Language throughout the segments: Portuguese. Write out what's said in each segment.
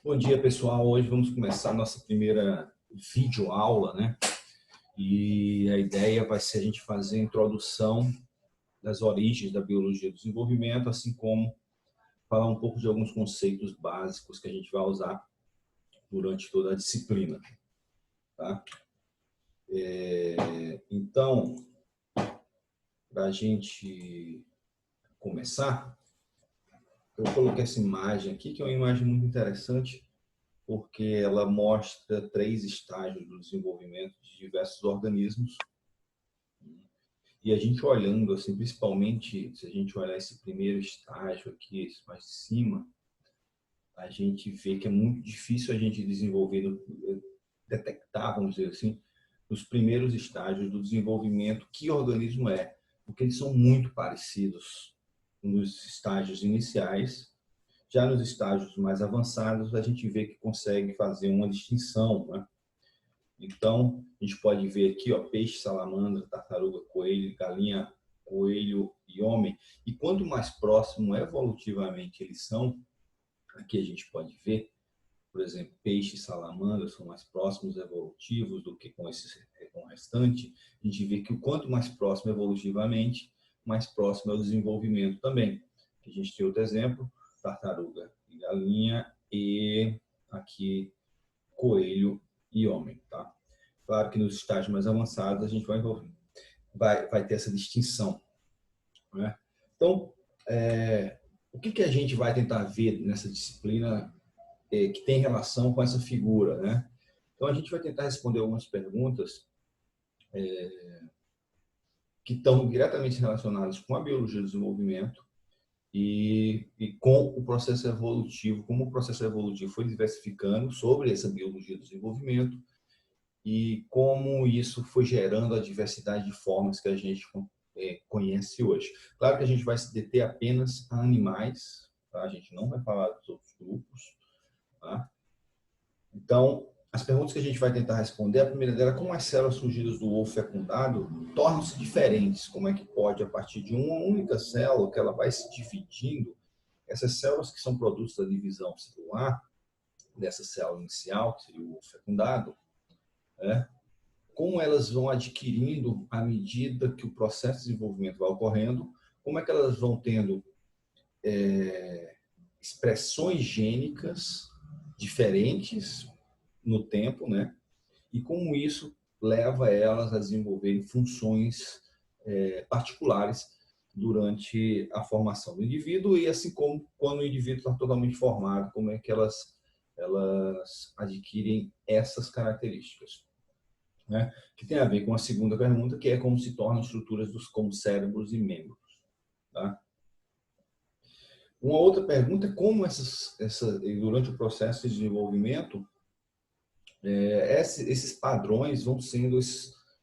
Bom dia, pessoal. Hoje vamos começar a nossa primeira videoaula, né? E a ideia vai ser a gente fazer a introdução das origens da biologia do desenvolvimento, assim como falar um pouco de alguns conceitos básicos que a gente vai usar durante toda a disciplina, tá? Então, para a gente começar, eu coloquei essa imagem aqui, que é uma imagem muito interessante, porque ela mostra 3 estágios do desenvolvimento de diversos organismos. E a gente olhando, assim, principalmente, se a gente olhar esse primeiro estágio aqui, esse mais de cima, a gente vê que é muito difícil a gente desenvolver, detectar, vamos dizer assim, os primeiros estágios do desenvolvimento, que organismo é, porque eles são muito parecidos nos estágios iniciais. Já nos estágios mais avançados, a gente vê que consegue fazer uma distinção, né? Então, a gente pode ver aqui, ó, peixe, salamandra, tartaruga, coelho, galinha, coelho e homem. E quanto mais próximo evolutivamente eles são, aqui a gente pode ver, por exemplo, peixe e salamandra são mais próximos evolutivos do que com o restante. A gente vê que o quanto mais próximo evolutivamente, mais próximo é o desenvolvimento também. A gente tem outro exemplo, tartaruga e galinha, e aqui coelho e homem, tá? Claro que nos estágios mais avançados a gente vai ter essa distinção, né? Então, o que a gente vai tentar ver nessa disciplina que tem relação com essa figura, né? Então, a gente vai tentar responder algumas perguntas que estão diretamente relacionadas com a biologia do desenvolvimento e com o processo evolutivo, como o processo evolutivo foi diversificando sobre essa biologia do desenvolvimento e como isso foi gerando a diversidade de formas que a gente conhece hoje. Claro que a gente vai se deter apenas a animais, tá? A gente não vai falar dos outros grupos, tá? Então, as perguntas que a gente vai tentar responder, a primeira dela é como as células surgidas do ovo fecundado tornam-se diferentes? Como é que pode, a partir de uma única célula, que ela vai se dividindo, essas células que são produtos da divisão celular, dessa célula inicial, que seria o ovo fecundado, né? Como elas vão adquirindo à medida que o processo de desenvolvimento vai ocorrendo, como é que elas vão tendo expressões gênicas diferentes no tempo, né? E como isso leva elas a desenvolverem funções particulares durante a formação do indivíduo e assim como quando o indivíduo está totalmente formado, como é que elas adquirem essas características, né? Que tem a ver com a segunda pergunta, que é como se tornam estruturas como cérebros e membros, tá? Uma outra pergunta é como durante o processo de desenvolvimento, esses padrões vão sendo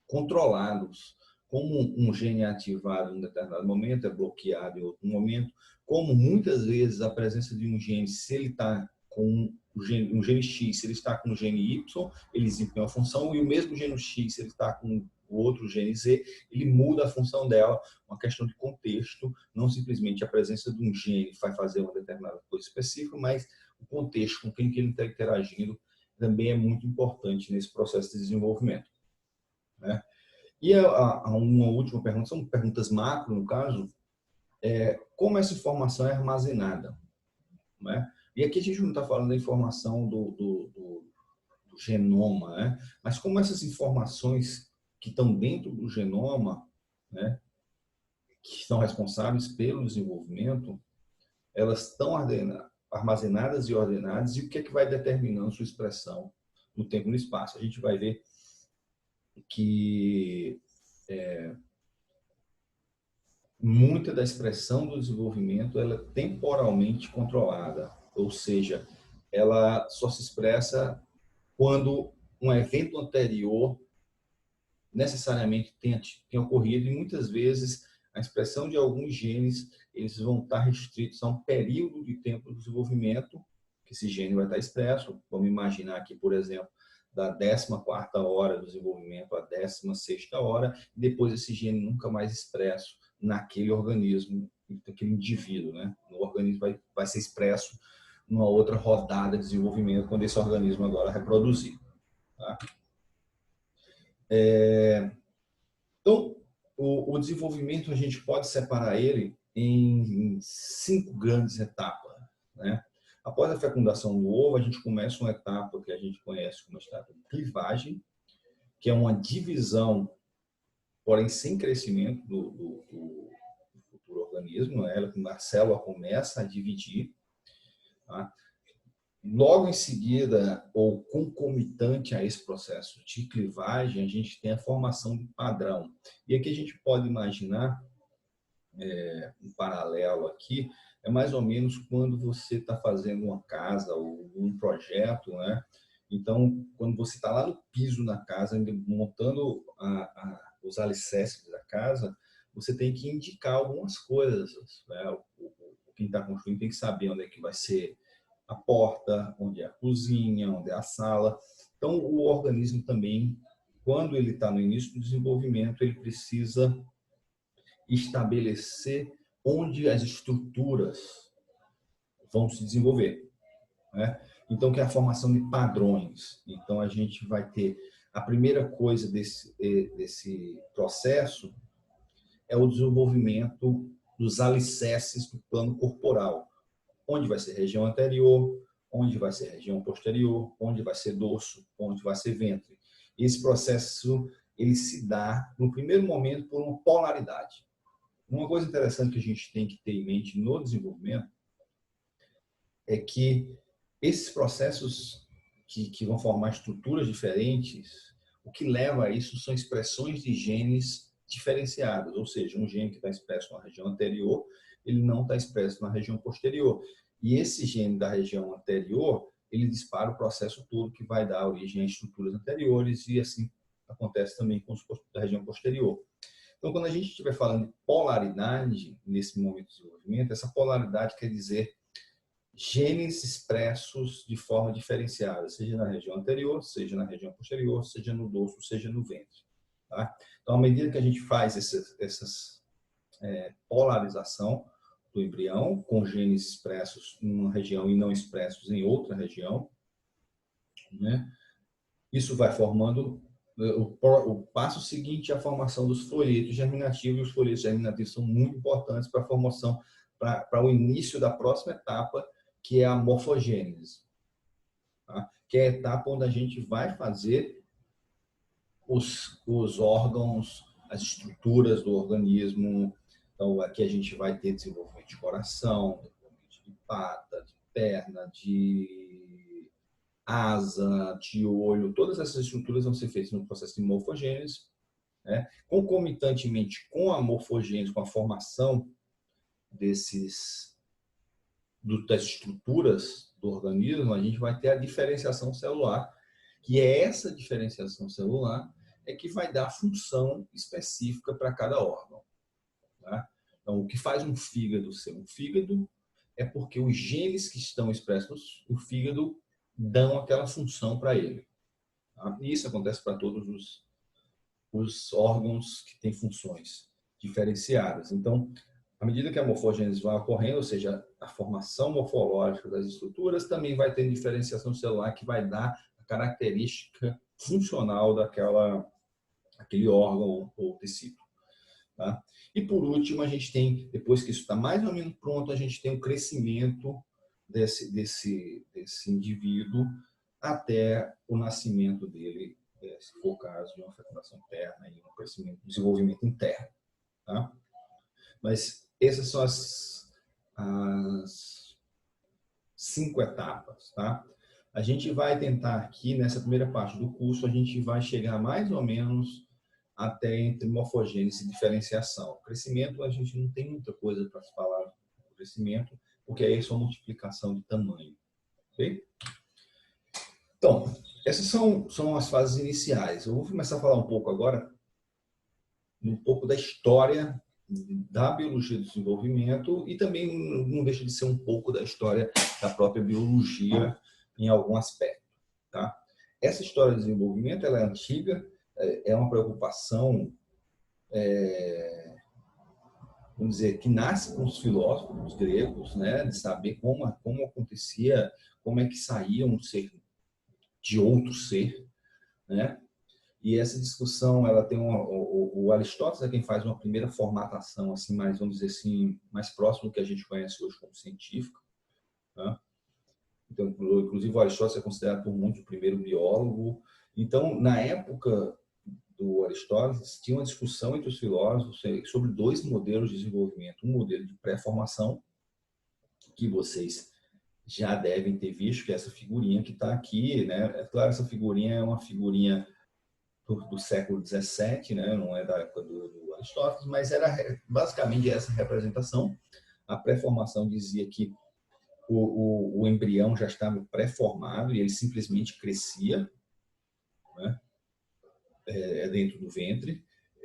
controlados. Como um gene é ativado em um determinado momento, é bloqueado em outro momento, como muitas vezes a presença de um gene, se ele está com um gene X, se ele está com o gene Y, ele desempenha uma função, e o mesmo gene X, se ele está com o outro gene Z, ele muda a função dela, uma questão de contexto, não simplesmente a presença de um gene vai fazer uma determinada coisa específica, mas o contexto com quem que ele está interagindo também é muito importante nesse processo de desenvolvimento, né? E uma última pergunta, são perguntas macro, no caso, como essa informação é armazenada, né? E aqui a gente não está falando da informação do genoma, né? Mas como essas informações que estão dentro do genoma, né, que são responsáveis pelo desenvolvimento, elas estão armazenadas e ordenadas, e o que é que vai determinando sua expressão no tempo e no espaço. A gente vai ver que muita da expressão do desenvolvimento ela é temporalmente controlada, ou seja, ela só se expressa quando um evento anterior necessariamente tenha ocorrido, e muitas vezes a expressão de alguns genes eles vão estar restritos a um período de tempo do desenvolvimento que esse gene vai estar expresso. Vamos imaginar aqui, por exemplo, da 14ª hora do desenvolvimento à 16ª hora, e depois esse gene nunca mais expresso naquele organismo, naquele indivíduo, né? No organismo vai ser expresso numa outra rodada de desenvolvimento, quando esse organismo agora reproduzir. Tá? Então, o desenvolvimento, a gente pode separar ele em 5 grandes etapas. Né? Após a fecundação do ovo, a gente começa uma etapa que a gente conhece como etapa de clivagem, que é uma divisão, porém sem crescimento do futuro organismo. Né? A célula começa a dividir. Tá? Logo em seguida, ou concomitante a esse processo de clivagem, a gente tem a formação de padrão. E aqui a gente pode imaginar, um paralelo aqui, é mais ou menos quando você está fazendo uma casa ou um projeto, né? Então, quando você está lá no piso da casa, montando os alicerces da casa, você tem que indicar algumas coisas. Né? Quem está construindo tem que saber onde é que vai ser a porta, onde é a cozinha, onde é a sala. Então, o organismo também, quando ele está no início do desenvolvimento, ele precisa estabelecer onde as estruturas vão se desenvolver. Né? Então, que é a formação de padrões. Então, a gente vai ter a primeira coisa desse processo é o desenvolvimento dos alicerces do plano corporal. Onde vai ser região anterior, onde vai ser região posterior, onde vai ser dorso, onde vai ser ventre. Esse processo ele se dá, no primeiro momento, por uma polaridade. Uma coisa interessante que a gente tem que ter em mente no desenvolvimento é que esses processos que vão formar estruturas diferentes, o que leva a isso são expressões de genes diferenciadas, ou seja, um gene que está expresso na região anterior, ele não está expresso na região posterior. E esse gene da região anterior, ele dispara o processo todo que vai dar origem a estruturas anteriores e assim acontece também com os da região posterior. Então, quando a gente estiver falando de polaridade nesse momento de desenvolvimento, essa polaridade quer dizer genes expressos de forma diferenciada, seja na região anterior, seja na região posterior, seja no dorso, seja no ventre. Tá? Então, à medida que a gente faz essas polarização do embrião, com genes expressos em uma região e não expressos em outra região, né? Isso vai formando o passo seguinte é a formação dos folhetos germinativos, e os folhetos germinativos são muito importantes para a formação, para o início da próxima etapa, que é a morfogênese, tá? Que é a etapa onde a gente vai fazer os órgãos, as estruturas do organismo. Então, aqui a gente vai ter desenvolvimento de coração, de pata, de perna, de asa, de olho. Todas essas estruturas vão ser feitas no processo de morfogênese. Né? Concomitantemente com a morfogênese, com a formação das estruturas do organismo, a gente vai ter a diferenciação celular, que é essa diferenciação celular que vai dar função específica para cada órgão. Tá? Então, o que faz um fígado ser um fígado é porque os genes que estão expressos no fígado dão aquela função para ele. Tá? E isso acontece para todos os órgãos que têm funções diferenciadas. Então, à medida que a morfogênese vai ocorrendo, ou seja, a formação morfológica das estruturas, também vai ter diferenciação celular que vai dar a característica funcional daquele órgão ou tecido. Tá? E por último, a gente tem, depois que isso está mais ou menos pronto, a gente tem o crescimento desse indivíduo até o nascimento dele, se for o caso de uma fecundação interna e um crescimento, desenvolvimento interno. Tá? Mas essas são as 5 etapas. Tá? A gente vai tentar aqui, nessa primeira parte do curso, a gente vai chegar mais ou menos até entre morfogênese e diferenciação. O crescimento, a gente não tem muita coisa para se falar do crescimento, porque aí é só multiplicação de tamanho. Ok? Então, essas são as fases iniciais. Eu vou começar a falar um pouco agora, um pouco da história da biologia do desenvolvimento e também não deixa de ser um pouco da história da própria biologia em algum aspecto. Tá? Essa história do desenvolvimento ela é antiga, é uma preocupação vamos dizer, que nasce com os filósofos gregos, né, de saber como acontecia, como é que saía um ser de outro ser, né? E essa discussão, ela tem o Aristóteles é quem faz uma primeira formatação assim, mais, vamos dizer assim, mais próximo do que a gente conhece hoje como científico, né? Então, inclusive o Aristóteles é considerado por muitos o primeiro biólogo. Então, na época do Aristóteles, tinha uma discussão entre os filósofos sobre dois modelos de desenvolvimento. Um modelo de pré-formação, que vocês já devem ter visto, que é essa figurinha que está aqui, né? É claro, essa figurinha é uma figurinha do século XVII, né? Não é da época do Aristóteles, mas era basicamente essa representação. A pré-formação dizia que o embrião já estava pré-formado e ele simplesmente crescia, né? Dentro do ventre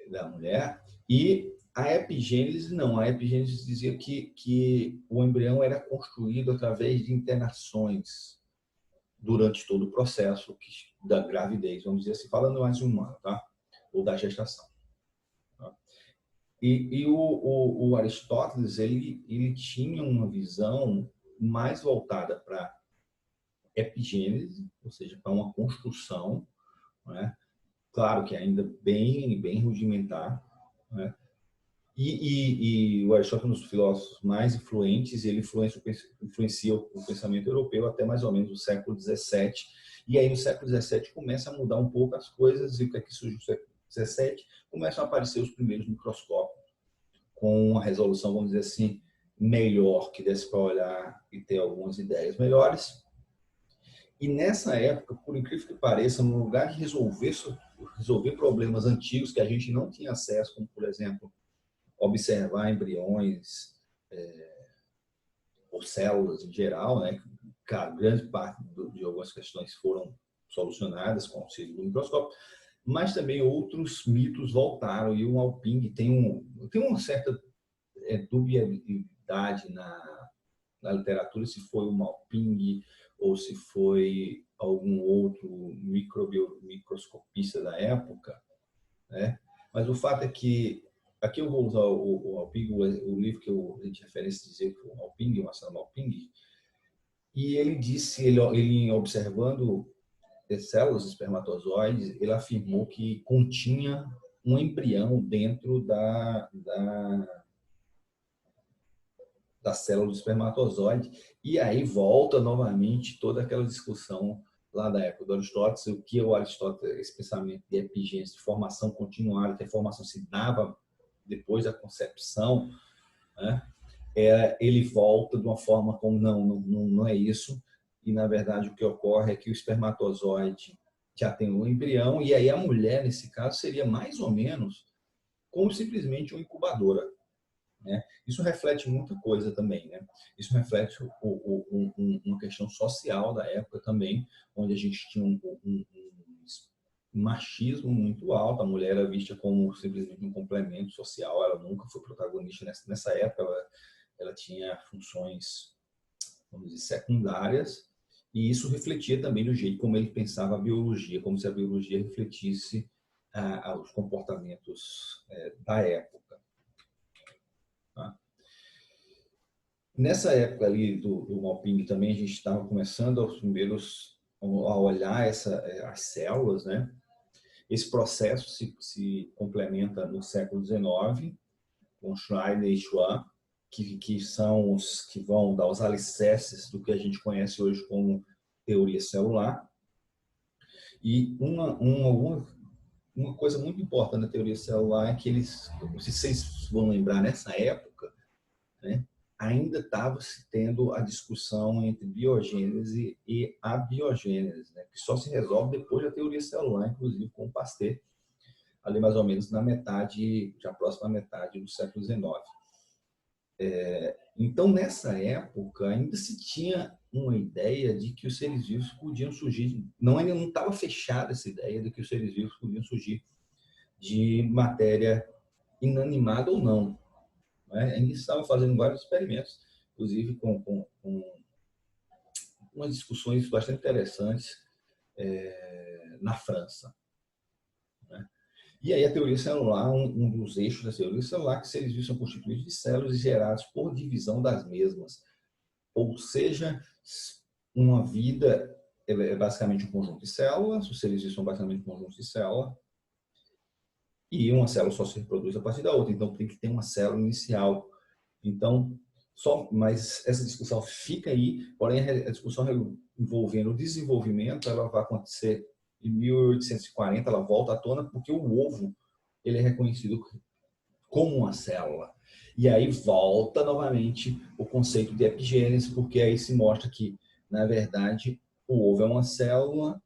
da mulher. E a epigênese, não. A epigênese dizia que o embrião era construído através de internações durante todo o processo da gravidez, vamos dizer assim, falando mais de humano, tá? Ou da gestação. Tá? E o Aristóteles, ele tinha uma visão mais voltada para epigênese, ou seja, para uma construção, né? Claro que ainda bem rudimentar, né? E o Aristóteles, um dos filósofos mais influentes, ele influencia o pensamento europeu até mais ou menos o século XVII. E aí, no século XVII, começa a mudar um pouco as coisas, e o que é que surge no século XVII? Começam a aparecer os primeiros microscópios, com uma resolução, vamos dizer assim, melhor, que desse para olhar e ter algumas ideias melhores. E nessa época, por incrível que pareça, no lugar de resolver problemas antigos que a gente não tinha acesso, como, por exemplo, observar embriões ou células em geral, né? Claro, grande parte de algumas questões foram solucionadas com o auxílio do microscópio, mas também outros mitos voltaram e o Alping tem uma certa dubiedade na literatura se foi o Malping ou se foi algum outro microscopista da época, né? Mas o fato é que aqui eu vou usar o Alping, o livro que eu de referência dizer que o Alping, o Marcelo Alping, e ele disse, ele observando células espermatozoides, ele afirmou que continha um embrião dentro da célula do espermatozoide, e aí volta novamente toda aquela discussão lá da época do Aristóteles, o que o Aristóteles, esse pensamento de epigênese, de formação continuada, que a formação se dava depois da concepção, né? Ele volta de uma forma como não é isso, e na verdade o que ocorre é que o espermatozoide já tem um embrião, e aí a mulher, nesse caso, seria mais ou menos como simplesmente uma incubadora. Né? Isso reflete muita coisa também, né? Isso reflete uma questão social da época também, onde a gente tinha um machismo muito alto, a mulher era vista como simplesmente um complemento social, ela nunca foi protagonista nessa época, ela tinha funções, vamos dizer, secundárias, e isso refletia também no jeito como ele pensava a biologia, como se a biologia refletisse os comportamentos da época. Tá? Nessa época ali do Malping também a gente estava começando aos primeiros a olhar as células, né? Esse processo se complementa no século XIX com Schneider e Schwann, que são os que vão dar os alicerces do que a gente conhece hoje como teoria celular. E uma coisa muito importante da teoria celular é que eles, se vocês vão lembrar, nessa época, né, ainda estava se tendo a discussão entre biogênese e abiogênese, né, que só se resolve depois da teoria celular, inclusive com o Pasteur, ali mais ou menos na metade, já próxima à metade do século XIX. Então, nessa época, ainda se tinha uma ideia de que os seres vivos podiam surgir, ainda não estava fechada essa ideia de que os seres vivos podiam surgir de matéria inanimada ou não. Né? Ainda estavam fazendo vários experimentos, inclusive com umas discussões bastante interessantes na França. Né? E aí a teoria celular, um dos eixos da teoria celular, que seres vivos são constituídos de células geradas por divisão das mesmas. Ou seja, uma vida é basicamente um conjunto de células, os seres vivos são basicamente um conjunto de células, e uma célula só se reproduz a partir da outra, então tem que ter uma célula inicial. Então, mas essa discussão fica aí, porém a discussão envolvendo o desenvolvimento, ela vai acontecer em 1840, ela volta à tona, porque o ovo ele é reconhecido como uma célula. E aí volta novamente o conceito de epigênese, porque aí se mostra que, na verdade, o ovo é uma célula.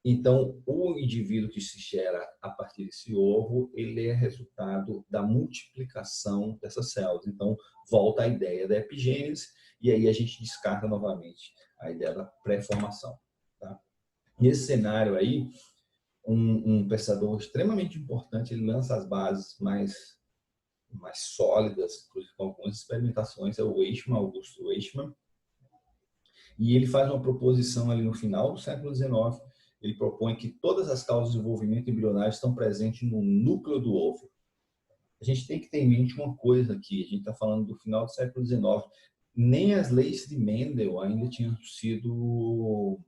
Então, o indivíduo que se gera a partir desse ovo, ele é resultado da multiplicação dessas células. Então, volta a ideia da epigênese e aí a gente descarta novamente a ideia da pré-formação. Tá? Nesse cenário aí, um pensador extremamente importante, ele lança as bases mais sólidas, inclusive com algumas experimentações, é o Eichmann, Augusto Eichmann, e ele faz uma proposição ali no final do século XIX. Ele propõe que todas as causas de desenvolvimento embrionário estão presentes no núcleo do ovo. A gente tem que ter em mente uma coisa aqui, a gente está falando do final do século XIX, nem as leis de Mendel ainda tinham sido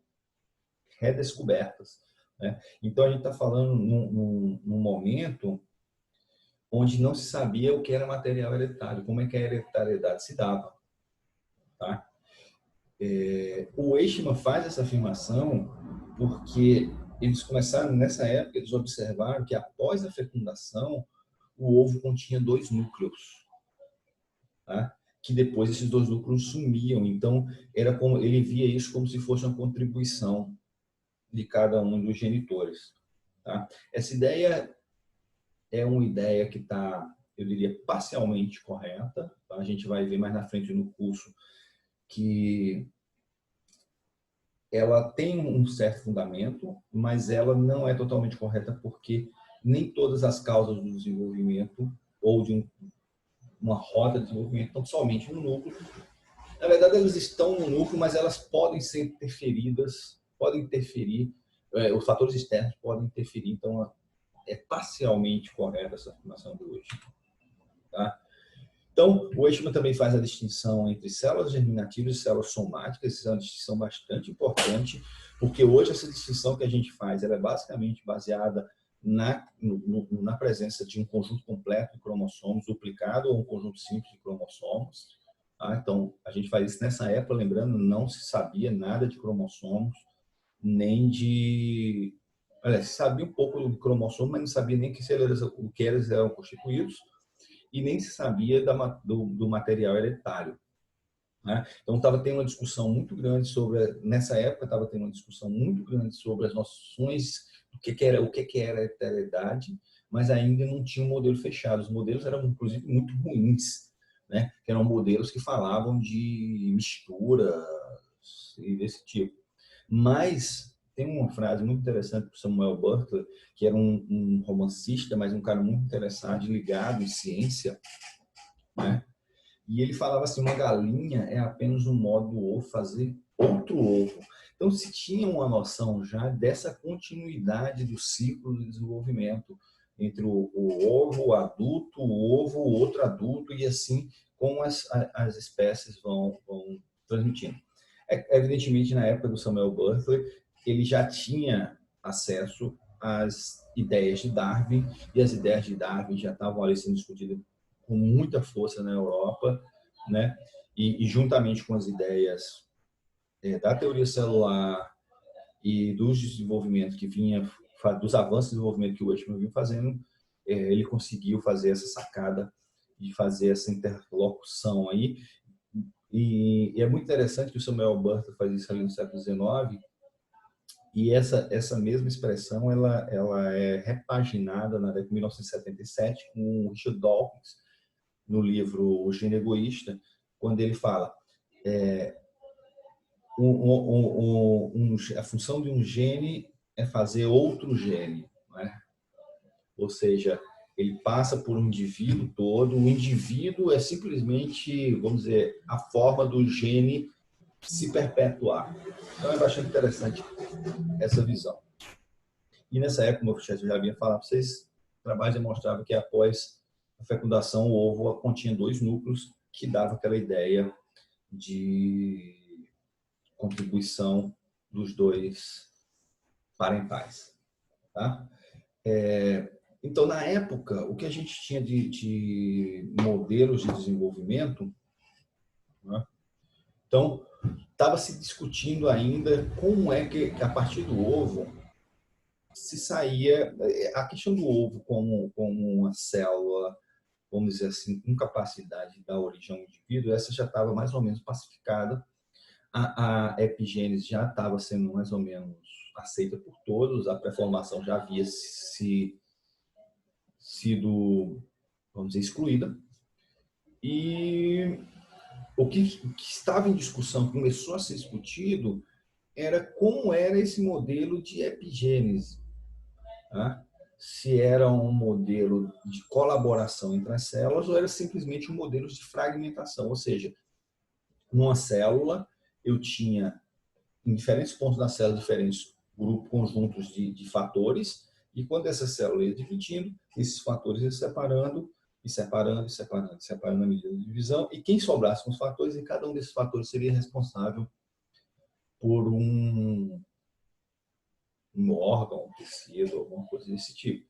redescobertas, né? Então a gente está falando num momento onde não se sabia o que era material hereditário, como é que a hereditariedade se dava. Tá? O Eichmann faz essa afirmação porque eles começaram, nessa época, eles observaram que após a fecundação, o ovo continha 2 núcleos, tá? Que depois esses 2 núcleos sumiam. Então, era como ele via isso como se fosse uma contribuição de cada um dos genitores. Tá? Essa ideia é uma ideia que está, eu diria, parcialmente correta. Tá? A gente vai ver mais na frente no curso que ela tem um certo fundamento, mas ela não é totalmente correta porque nem todas as causas do desenvolvimento ou de uma roda de desenvolvimento estão somente no núcleo. Na verdade, elas estão no núcleo, mas elas podem ser interferidas, podem interferir, os fatores externos podem interferir, então é parcialmente correta essa afirmação de hoje. Tá? Então, o Eichmann também faz a distinção entre células germinativas e células somáticas. Essa é uma distinção bastante importante, porque hoje essa distinção que a gente faz ela é basicamente baseada na presença de um conjunto completo de cromossomos duplicado ou um conjunto simples de cromossomos. Tá? Então, a gente faz isso nessa época, lembrando, não se sabia nada de cromossomos, nem de... Olha, se sabia um pouco do cromossomo, mas não sabia nem o que eles eram constituídos, e nem se sabia do material hereditário. Né? Então, estava tendo uma discussão muito grande sobre, nessa época, estava tendo uma discussão muito grande sobre as noções do que era hereditariedade, mas ainda não tinha um modelo fechado. Os modelos eram, inclusive, muito ruins, né? Que eram modelos que falavam de misturas e desse tipo. Mas tem uma frase muito interessante do Samuel Butler, que era um romancista, mas um cara muito interessado, ligado em ciência, né? E ele falava assim, uma galinha é apenas um modo do ovo fazer outro ovo. Então se tinha uma noção já dessa continuidade do ciclo de desenvolvimento entre o ovo, o adulto, o ovo, o outro adulto, e assim como as espécies vão transmitindo. Evidentemente, na época do Samuel Butler, ele já tinha acesso às ideias de Darwin, e as ideias de Darwin já estavam ali sendo discutidas com muita força na Europa, né? E juntamente com as ideias da teoria celular e dos desenvolvimentos que vinha, dos avanços de desenvolvimento que o Eichmann vinha fazendo, ele conseguiu fazer essa sacada de fazer essa interlocução aí. E é muito interessante que o Samuel Butler faz isso ali no século XIX, e essa mesma expressão ela é repaginada na década de 1977 com o Richard Dawkins, no livro O Gene Egoísta, quando ele fala a função de um gene é fazer outro gene, né? Ou seja, ele passa por um indivíduo todo, o indivíduo é simplesmente, vamos dizer, a forma do gene se perpetuar. Então é bastante interessante essa visão. E nessa época, como eu já havia falado para vocês, trabalho demonstrava que após a fecundação, o ovo continha 2 núcleos, que dava aquela ideia de contribuição dos 2 parentais. Tá? Então, na época, o que a gente tinha de modelos de desenvolvimento, né? Então, estava se discutindo ainda como é que, a partir do ovo, se saía... A questão do ovo como uma célula, vamos dizer assim, com capacidade de dar origem ao indivíduo, essa já estava mais ou menos pacificada. A epigênese já estava sendo mais ou menos aceita por todos, a pré-formação já havia sido, vamos dizer, excluída. E o que estava em discussão, começou a ser discutido, era como era esse modelo de epigênese. Tá? Se era um modelo de colaboração entre as células ou era simplesmente um modelo de fragmentação, ou seja, numa célula eu tinha em diferentes pontos da célula diferentes grupos, conjuntos de fatores, e quando essa célula ia dividindo, esses fatores iam separando à medida da divisão, e quem sobrasse com os fatores, e cada um desses fatores seria responsável por um órgão, um tecido, alguma coisa desse tipo.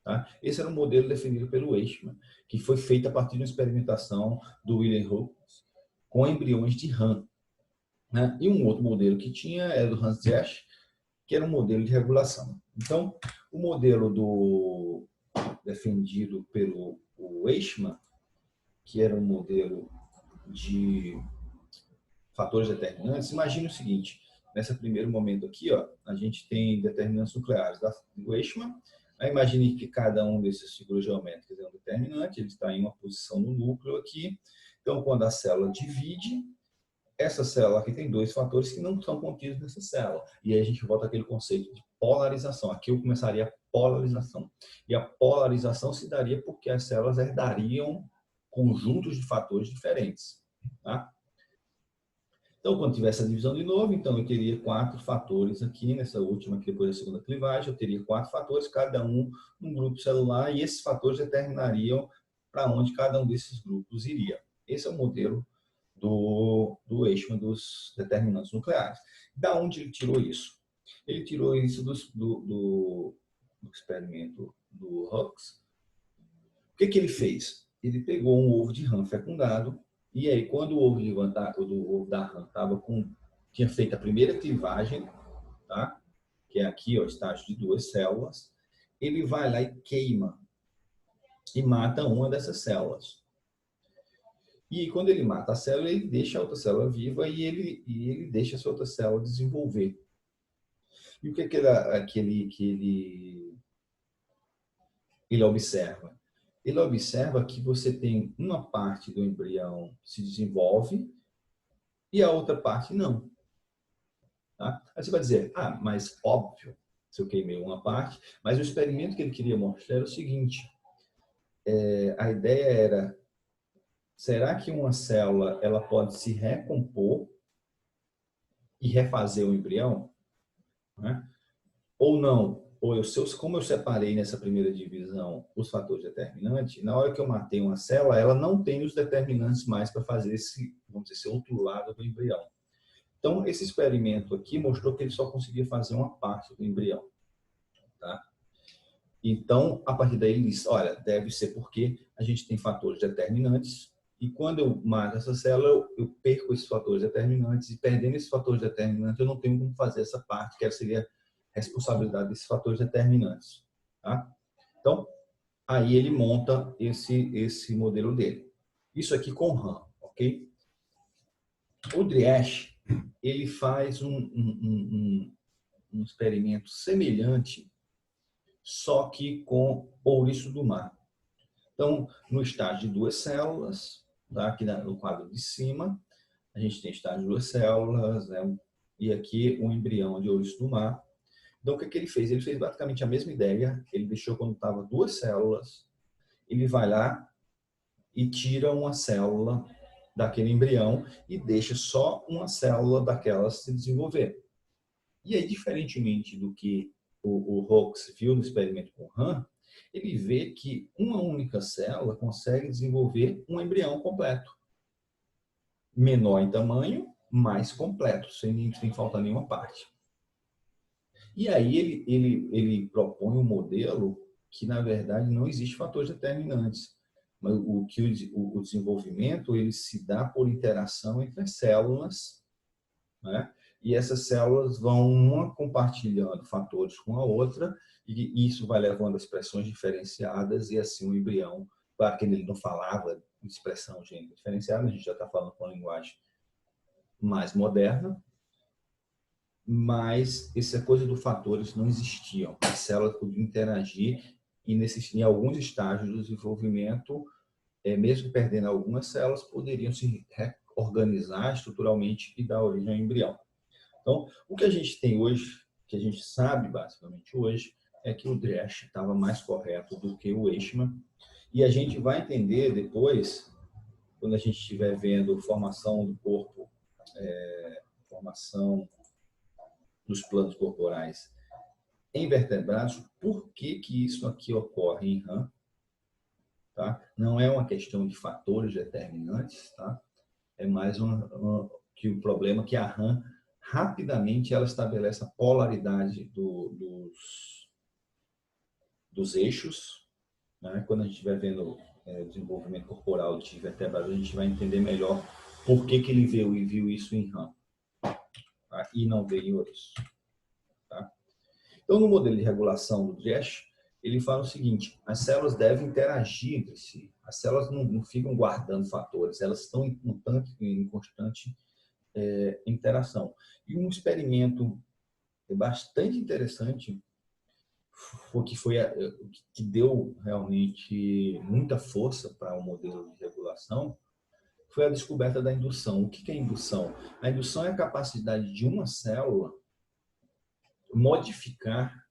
Tá? Esse era um modelo definido pelo Eichmann, que foi feito a partir de uma experimentação do William Hooks com embriões de rã. Né? E um outro modelo que tinha era do Hans Jesch, que era um modelo de regulação. Então, o modelo defendido pelo Eichmann, que era um modelo de fatores determinantes, imagine o seguinte, nesse primeiro momento aqui, ó, a gente tem determinantes nucleares do Eichmann. Imagine que cada um desses figuras geométricas é um determinante, ele está em uma posição no núcleo aqui. Então, quando a célula divide, essa célula aqui tem 2 fatores que não são contidos nessa célula. E aí a gente volta àquele conceito de polarização. Aqui eu começaria a polarização. E a polarização se daria porque as células herdariam conjuntos de fatores diferentes. Tá? Então, quando tivesse a divisão de novo, então eu teria 4 fatores aqui, nessa última, aqui depois da segunda clivagem, eu teria 4 fatores, cada um num grupo celular, e esses fatores determinariam para onde cada um desses grupos iria. Esse é o modelo do Eichmann dos determinantes nucleares. Da onde ele tirou isso? Ele tirou isso do experimento do Hooks. O que ele fez? Ele pegou um ovo de rã fecundado, e aí quando o ovo da rã tinha feito a primeira clivagem, tá? Que é aqui, o estágio de 2 células, ele vai lá e queima e mata uma dessas células. E quando ele mata a célula, ele deixa a outra célula viva e ele deixa essa outra célula desenvolver. E o que ele observa? Ele observa que você tem uma parte do embrião se desenvolve e a outra parte não. Tá? Aí você vai dizer, mas óbvio, se eu queimei uma parte, mas o experimento que ele queria mostrar era o seguinte, a ideia era, será que uma célula ela pode se recompor e refazer o embrião? Né? Ou não? Como eu separei nessa primeira divisão os fatores determinantes, na hora que eu matei uma célula, ela não tem os determinantes mais para fazer esse outro lado do embrião. Então, esse experimento aqui mostrou que ele só conseguia fazer uma parte do embrião. Tá? Então, a partir daí, ele disse, olha, deve ser porque a gente tem fatores determinantes e quando eu mato essa célula, eu perco esses fatores determinantes e perdendo esses fatores determinantes, eu não tenho como fazer essa parte, que seria a responsabilidade desses fatores determinantes. Tá? Então, aí ele monta esse modelo dele. Isso aqui com RAM, ok? O Driesch, ele faz um experimento semelhante, só que com ouriço do mar. Então, no estágio de 2 células, tá? Aqui no quadro de cima, a gente tem estágio de 2 células, né? E aqui um embrião de ouriço do mar. Então, o que ele fez? Ele fez basicamente a mesma ideia, ele deixou quando estava 2 células, ele vai lá e tira uma célula daquele embrião e deixa só uma célula daquelas se desenvolver. E aí, diferentemente do que o Hooks viu no experimento com RAM, ele vê que uma única célula consegue desenvolver um embrião completo. Menor em tamanho, mais completo, sem faltar nenhuma parte. E aí ele propõe um modelo que, na verdade, não existe fatores determinantes. Mas o desenvolvimento ele se dá por interação entre as células, né? E essas células vão uma compartilhando fatores com a outra, e isso vai levando a expressões diferenciadas, e assim o embrião, claro que ele não falava de expressão gênica diferenciada, a gente já está falando com a linguagem mais moderna, mas essa coisa dos fatores não existiam. As células podiam interagir e em alguns estágios do desenvolvimento, mesmo perdendo algumas células, poderiam se reorganizar estruturalmente e dar origem ao embrião. Então, o que a gente tem hoje, que a gente sabe basicamente hoje, é que o Dresch estava mais correto do que o Eichmann. E a gente vai entender depois, quando a gente estiver vendo formação do corpo, formação dos planos corporais em vertebrados, por que isso aqui ocorre em RAM? Tá? Não é uma questão de fatores determinantes, tá? É mais que o problema é que a RAM rapidamente ela estabelece a polaridade dos eixos, né? Quando a gente estiver vendo desenvolvimento corporal de vertebrados, a gente vai entender melhor por que ele viu isso em RAM, tá? E não vê em ouriço. Tá? Então, no modelo de regulação do Dresch, ele fala o seguinte: as células devem interagir entre si. As células não ficam guardando fatores, elas estão em constante interação. E um experimento bastante interessante, que deu realmente muita força para o modelo de regulação, foi a descoberta da indução. O que é indução? A indução é a capacidade de uma célula modificar,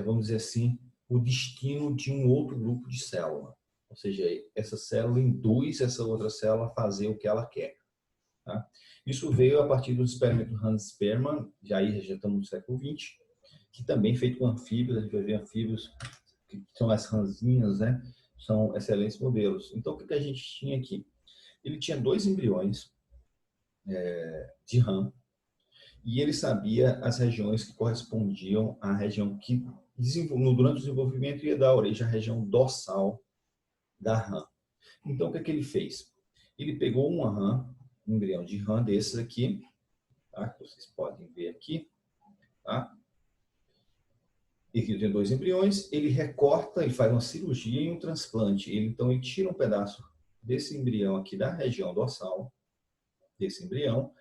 vamos dizer assim, o destino de um outro grupo de célula. Ou seja, essa célula induz essa outra célula a fazer o que ela quer. Tá? Isso veio a partir do experimento Hans Spearman, já estamos no século XX, que também feito com anfíbios. A gente vai ver anfíbios, que são as ranzinhas, né? São excelentes modelos. Então, o que a gente tinha aqui? Ele tinha 2 embriões de rã, e ele sabia as regiões que correspondiam à região que, durante o desenvolvimento, ia dar origem à região dorsal da rã. Então, o que ele fez? Ele pegou uma rã, um embrião de rã desses aqui, tá? Que vocês podem ver aqui, tá? E aqui tem 2 embriões, ele recorta, ele faz uma cirurgia e um transplante. Então, ele tira um pedaço desse embrião aqui da região dorsal, desse embrião,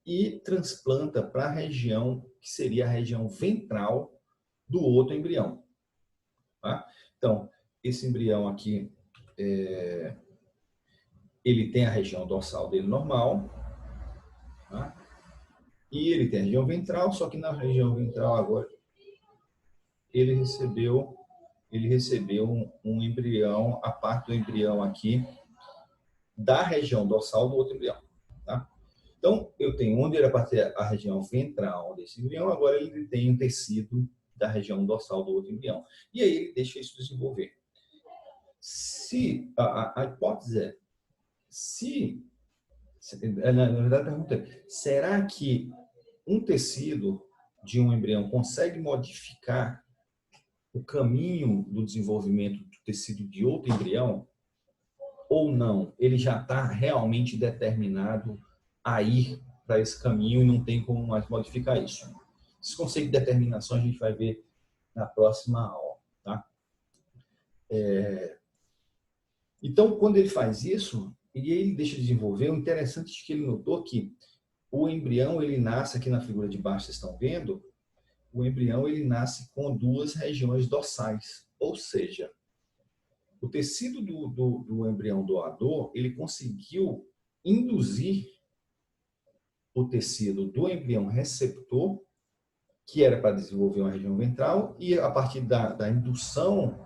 e transplanta para a região que seria a região ventral do outro embrião. Tá? Então, esse embrião aqui, ele tem a região dorsal dele normal, tá? E ele tem a região ventral, só que na região ventral agora ele recebeu um embrião, a parte do embrião aqui da região dorsal do outro embrião. Tá? Então, eu tenho onde era para ter a região ventral desse embrião, agora ele tem um tecido da região dorsal do outro embrião. E aí ele deixa isso desenvolver. Se a hipótese é, na verdade a pergunta é, será que um tecido de um embrião consegue modificar o caminho do desenvolvimento do tecido de outro embrião? Ou não? Ele já está realmente determinado a ir para esse caminho e não tem como mais modificar isso. Esse conceito de determinação a gente vai ver na próxima aula. Tá? Então, quando ele faz isso, e ele deixa de desenvolver, o interessante é que ele notou que o embrião, ele nasce, aqui na figura de baixo, vocês estão vendo, o embrião ele nasce com 2 regiões dorsais, ou seja, o tecido do embrião doador, ele conseguiu induzir o tecido do embrião receptor, que era para desenvolver uma região ventral, e a partir da indução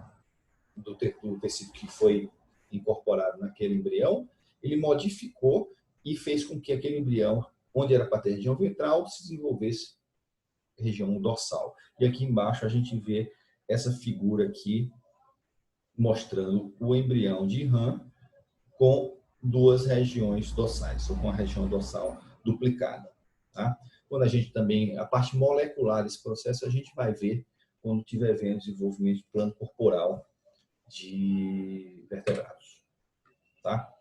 do tecido que foi incorporado naquele embrião, ele modificou e fez com que aquele embrião, onde era para ter região ventral, se desenvolvesse região dorsal. E aqui embaixo a gente vê essa figura aqui, mostrando o embrião de rã com duas regiões dorsais, ou com a região dorsal duplicada. Tá? Quando a gente também, a parte molecular desse processo, a gente vai ver quando estiver vendo desenvolvimento de plano corporal de vertebrados. Tá?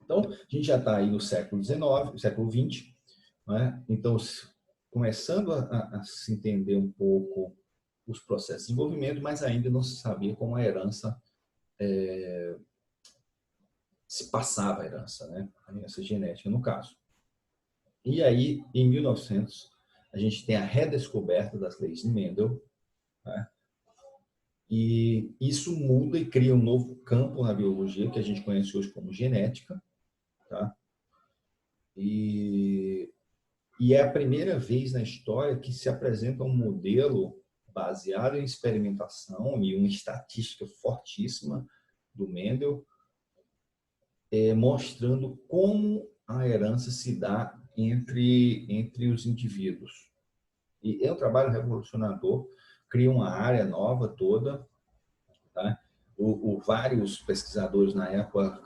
Então, a gente já está aí no século XIX, século XX, né? Então, começando a se entender um pouco os processos de desenvolvimento, mas ainda não se sabia como a herança se passava a herança, né? A herança genética, no caso. E aí, em 1900, a gente tem a redescoberta das leis de Mendel, né? E isso muda e cria um novo campo na biologia, que a gente conhece hoje como genética, tá? E é a primeira vez na história que se apresenta um modelo baseado em experimentação e uma estatística fortíssima do Mendel, mostrando como a herança se dá entre os indivíduos. E é um trabalho revolucionador, cria uma área nova toda. Tá? Vários pesquisadores na época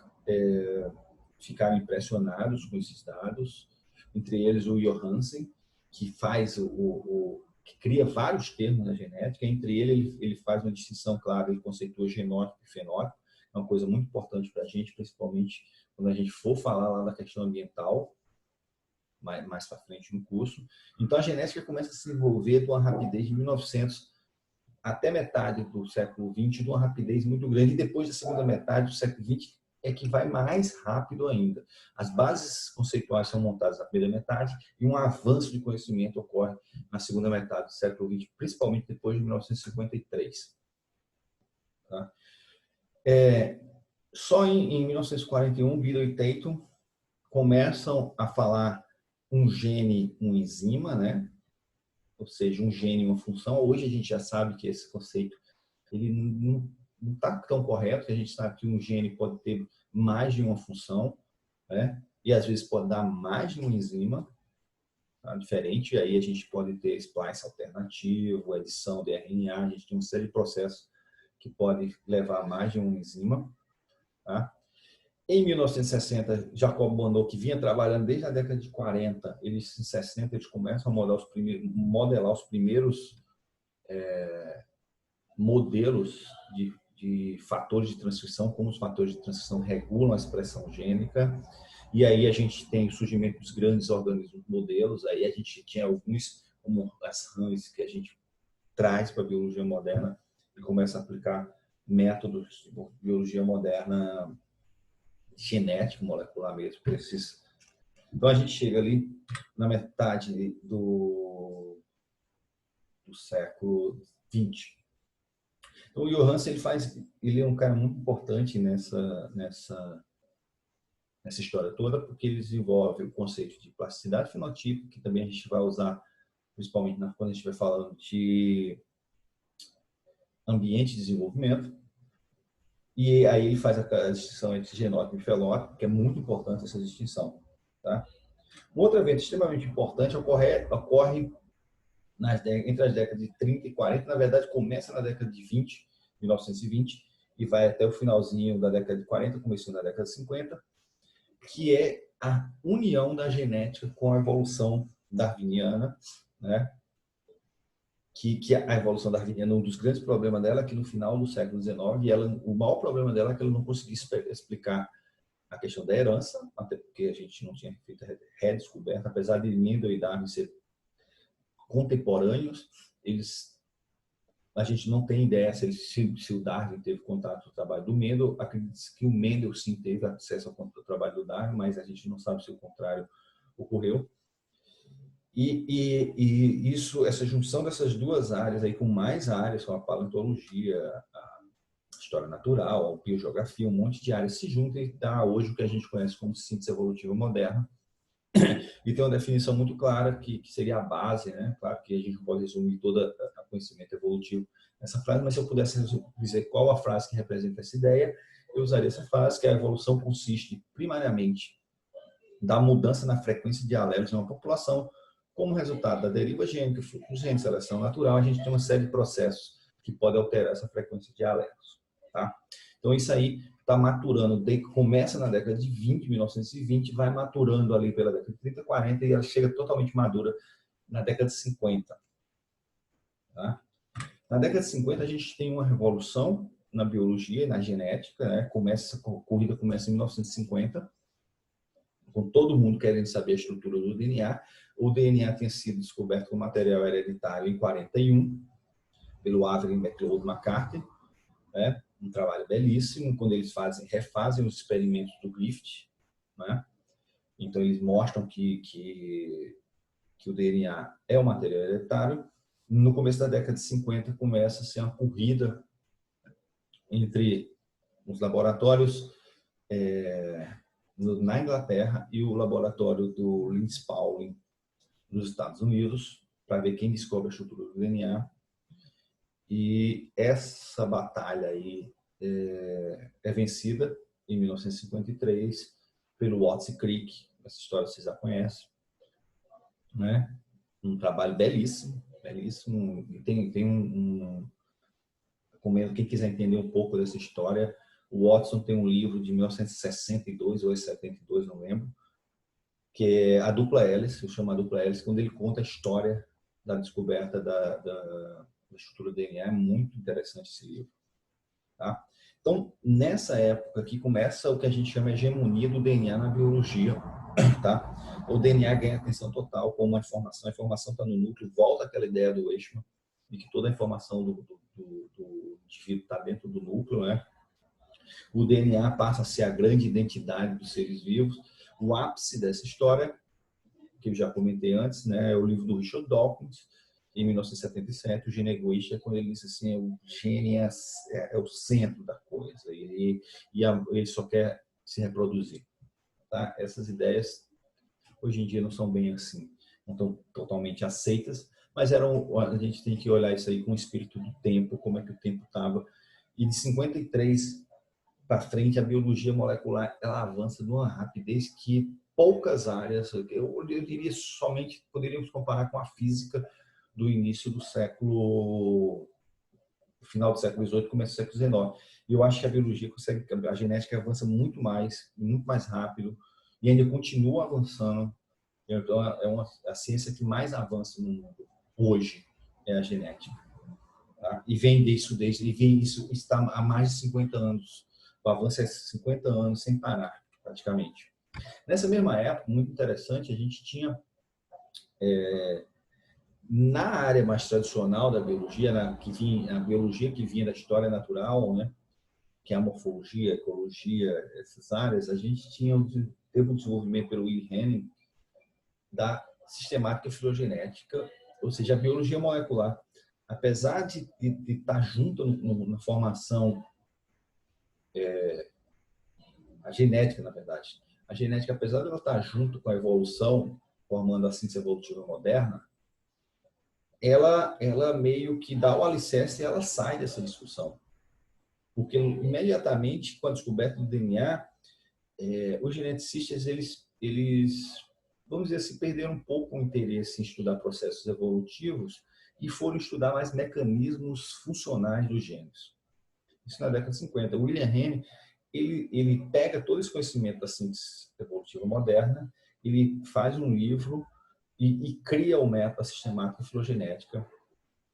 ficaram impressionados com esses dados, entre eles o Johansen, que faz que cria vários termos na genética. Entre ele faz uma distinção clara, ele conceitua genótipo e fenótipo, é uma coisa muito importante para a gente, principalmente quando a gente for falar lá da questão ambiental, mais para frente no curso. Então, a genética começa a se desenvolver com uma rapidez de 1900 até metade do século XX, de uma rapidez muito grande, e depois da segunda metade do século XX é que vai mais rápido ainda. As bases conceituais são montadas na primeira metade e um avanço de conhecimento ocorre na segunda metade do século XX, principalmente depois de 1953. Tá? Só em 1941, Biddle e Tatum começam a falar um gene, uma enzima, né? Ou seja, um gene, uma função. Hoje a gente já sabe que esse conceito ele não está tão correto, que a gente sabe que um gene pode ter mais de uma função, né? E às vezes pode dar mais de uma enzima, tá? Diferente, e aí a gente pode ter splice alternativo, edição de RNA, a gente tem uma série de processos que podem levar a mais de uma enzima. Tá? Em 1960, Jacob Bonneau, que vinha trabalhando desde a década de 40, em 60 eles começam a modelar os primeiros modelos de fatores de transcrição, como os fatores de transcrição regulam a expressão gênica. E aí a gente tem o surgimento dos grandes organismos modelos, aí a gente tinha alguns, como as rãs, que a gente traz para a biologia moderna e começa a aplicar métodos de biologia moderna genética, molecular mesmo, para esses. Então a gente chega ali na metade do século XX. Então, o Johansen ele é um cara muito importante nessa história toda, porque ele desenvolve o conceito de plasticidade fenotípica, que também a gente vai usar, principalmente quando a gente vai falando de ambiente de desenvolvimento. E aí ele faz a distinção entre genótipo e fenótipo, que é muito importante essa distinção. Tá? Um outro evento extremamente importante ocorre entre as décadas de 30 e 40, na verdade começa na década de 20, 1920, e vai até o finalzinho da década de 40, começo da década de 50, que é a união da genética com a evolução darwiniana, né? Que a evolução darwiniana, um dos grandes problemas dela é que no final do século XIX, o maior problema dela é que ela não conseguia explicar a questão da herança, até porque a gente não tinha feito a redescoberta, apesar de Mendel e Darwin ser contemporâneos, a gente não tem ideia se o Darwin teve contato com o trabalho do Mendel. Acredita-se que o Mendel sim teve acesso ao trabalho do Darwin, mas a gente não sabe se o contrário ocorreu. E essa junção dessas duas áreas aí com mais áreas, como a paleontologia, a história natural, a biogeografia, um monte de áreas se juntam e dá hoje o que a gente conhece como síntese evolutiva moderna. E tem uma definição muito clara que seria a base, né? Claro que a gente não pode resumir todo o conhecimento evolutivo nessa frase, mas se eu pudesse dizer qual a frase que representa essa ideia, eu usaria essa frase, que a evolução consiste primariamente da mudança na frequência de alelos em uma população, como resultado da deriva gênica, fluxo de seleção natural. A gente tem uma série de processos que pode alterar essa frequência de alertas. Tá? Então, isso aí está maturando, começa na década de 20, 1920, vai maturando ali pela década de 30, 40 e ela chega totalmente madura na década de 50. Tá? Na década de 50, a gente tem uma revolução na biologia e na genética, né? A corrida começa em 1950, com todo mundo querendo saber a estrutura do DNA. O DNA tinha sido descoberto com material hereditário em 41, pelo Avery McLeod McCarthy, né? Um trabalho belíssimo, quando eles refazem os experimentos do Griffith, né? Então, eles mostram que o DNA é um material hereditário. No começo da década de 50, começa-se uma corrida entre os laboratórios na Inglaterra e o laboratório do Lindsay Pauling nos Estados Unidos, para ver quem descobre a estrutura do DNA. E essa batalha aí é vencida em 1953 pelo Watts e Crick. Essa história vocês já conhecem, né? Um trabalho belíssimo, belíssimo. Tem quem quiser entender um pouco dessa história, o Watson tem um livro de 1962 ou 72, não lembro, que é a dupla hélice, eu chamo a dupla hélice, quando ele conta a história da descoberta da estrutura do DNA. É muito interessante esse livro. Tá? Então, nessa época que começa o que a gente chama de hegemonia do DNA na biologia. Tá? O DNA ganha atenção total como uma informação. A informação está no núcleo, volta aquela ideia do Eichmann, de que toda a informação do indivíduo está dentro do núcleo. Né? O DNA passa a ser a grande identidade dos seres vivos. O ápice dessa história, que eu já comentei antes, né, é o livro do Richard Dawkins, em 1977, o Gene Egoísta, quando ele disse assim, o gene é o centro da coisa, ele só quer se reproduzir. Tá? Essas ideias, hoje em dia, não são bem assim, não estão totalmente aceitas, mas a gente tem que olhar isso aí com o espírito do tempo, como é que o tempo estava. E de 53 para frente, a biologia molecular ela avança de uma rapidez que poucas áreas, eu diria somente, poderíamos comparar com a física do início do século, final do século XVIII, começo do século XIX. E eu acho que a biologia a genética avança muito mais rápido, e ainda continua avançando. Então, a ciência que mais avança no mundo hoje é a genética. Tá? E vem isso está há mais de 50 anos. O avanço é 50 anos sem parar, praticamente. Nessa mesma época, muito interessante, a gente tinha na área mais tradicional da biologia, a biologia que vinha da história natural, né, que é a morfologia, a ecologia, essas áreas, a gente teve um desenvolvimento pelo Will Henning da sistemática filogenética, ou seja, a biologia molecular, apesar de estar junto na formação, a genética, na verdade, a genética, apesar de ela estar junto com a evolução, formando a ciência evolutiva moderna, ela meio que dá o alicerce e ela sai dessa discussão. Porque imediatamente, com a descoberta do DNA, os geneticistas, eles, vamos dizer assim, perderam um pouco o interesse em estudar processos evolutivos e foram estudar mais mecanismos funcionais dos genes. Isso na década de 50. O William Henry, ele pega todo esse conhecimento da síntese evolutiva moderna, ele faz um livro e cria o método sistemática filogenética,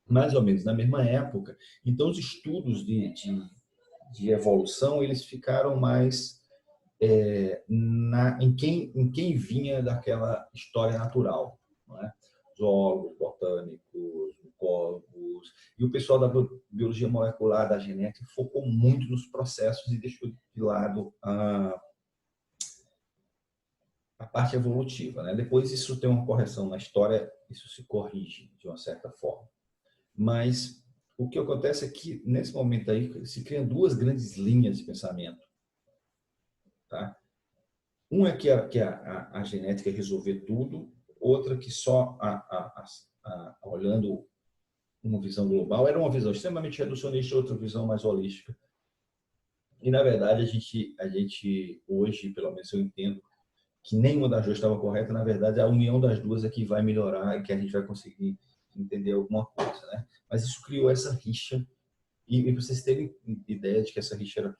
mais ou menos na mesma época. Então, os estudos de evolução, eles ficaram mais em quem vinha daquela história natural, não é? Zoólogos, botânicos, micólogos, e o pessoal da biologia molecular, da genética, focou muito nos processos e deixou de lado a parte evolutiva, né? Depois isso tem uma correção na história, isso se corrige de uma certa forma. Mas o que acontece é que, nesse momento aí, se criam duas grandes linhas de pensamento. Tá? Uma é que a genética resolver tudo, outra que só olhando uma visão global, era uma visão extremamente reducionista, outra visão mais holística. E, na verdade, a gente hoje, pelo menos eu entendo, que nenhuma das duas estava correta. Na verdade, a união das duas é que vai melhorar e que a gente vai conseguir entender alguma coisa. Né? Mas isso criou essa rixa E para vocês terem ideia de que essa rixa era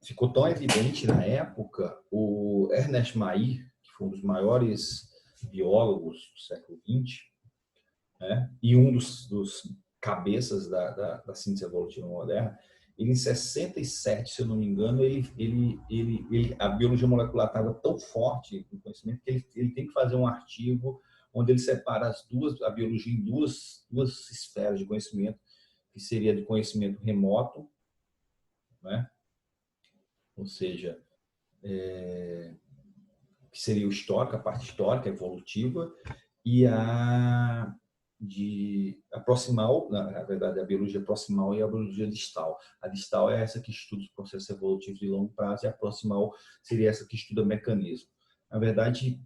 ficou tão evidente na época, o Ernest Mayr, que foi um dos maiores biólogos do século XX, né, e um dos cabeças da síntese evolutiva moderna, ele em 67, se eu não me engano, a biologia molecular estava tão forte no conhecimento que ele tem que fazer um artigo onde ele separa a biologia em duas esferas de conhecimento, que seria de conhecimento remoto, né? Ou seja, que seria o histórico, a parte histórica, evolutiva, e a proximal, na verdade, a biologia proximal e a biologia distal. A distal é essa que estuda os processos evolutivos de longo prazo e a proximal seria essa que estuda mecanismo. Na verdade,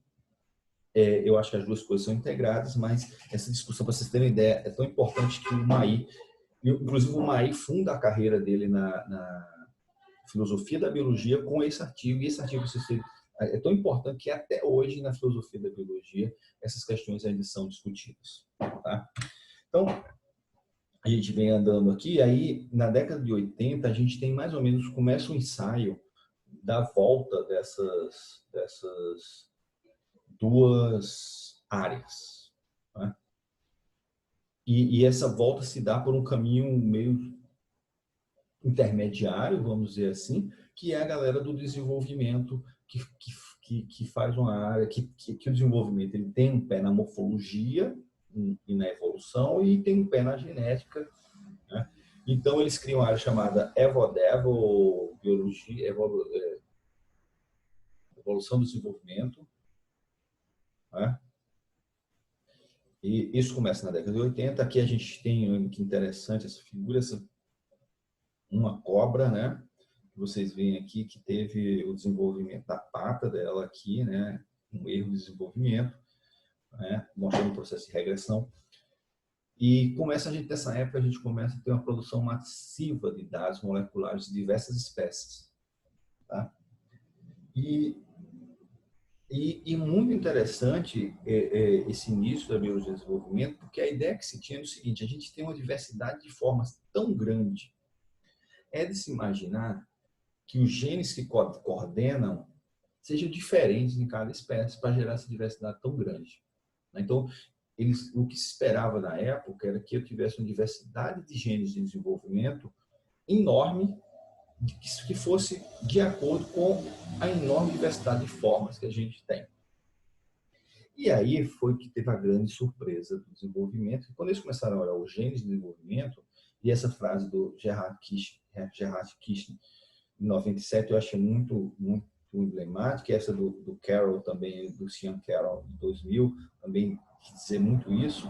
eu acho que as duas coisas são integradas, mas essa discussão, para vocês terem ideia, é tão importante que o Mayr, inclusive o Mayr funda a carreira dele na filosofia da biologia com esse artigo, e esse artigo é tão importante que até hoje na filosofia da biologia essas questões ainda são discutidas. Tá? Então, a gente vem andando aqui, aí na década de 80 a gente tem mais ou menos, começa um ensaio da volta dessas duas áreas. Tá? E essa volta se dá por um caminho meio intermediário, vamos dizer assim, que é a galera do desenvolvimento que faz uma área que o desenvolvimento ele tem um pé na morfologia e na evolução e tem um pé na genética, né? Então eles criam uma área chamada EvoDev, ou biologia, evolução do desenvolvimento, né? E isso começa na década de 80. Aqui a gente tem, que interessante essa figura, uma cobra, né? Vocês veem aqui que teve o desenvolvimento da pata dela aqui, né? Um erro de desenvolvimento, né? Mostrando o processo de regressão. E nessa época, a gente começa a ter uma produção massiva de dados moleculares de diversas espécies. Tá? E muito interessante esse início da biologia de desenvolvimento, porque a ideia que se tinha é o seguinte: a gente tem uma diversidade de formas tão grande, é de se imaginar que os genes que coordenam sejam diferentes em cada espécie para gerar essa diversidade tão grande. Então, o que se esperava na época era que eu tivesse uma diversidade de genes de desenvolvimento enorme, que fosse de acordo com a enorme diversidade de formas que a gente tem. E aí foi que teve a grande surpresa do desenvolvimento, que quando eles começaram a olhar os genes de desenvolvimento, e essa frase do Gerard Kirchner, em 97, eu achei muito emblemática, essa do Carroll também, do Sean Carroll, em 2000, também quis dizer muito isso.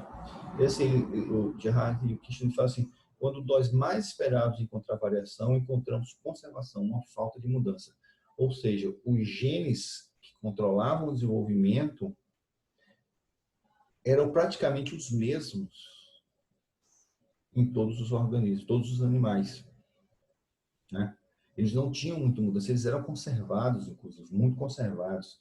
O Gerard e o Kirchner falam assim: quando nós mais esperávamos encontrar variação, encontramos conservação, uma falta de mudança. Ou seja, os genes que controlavam o desenvolvimento eram praticamente os mesmos em todos os organismos, todos os animais, né? Eles não tinham muita mudança, eles eram conservados, inclusive, muito conservados.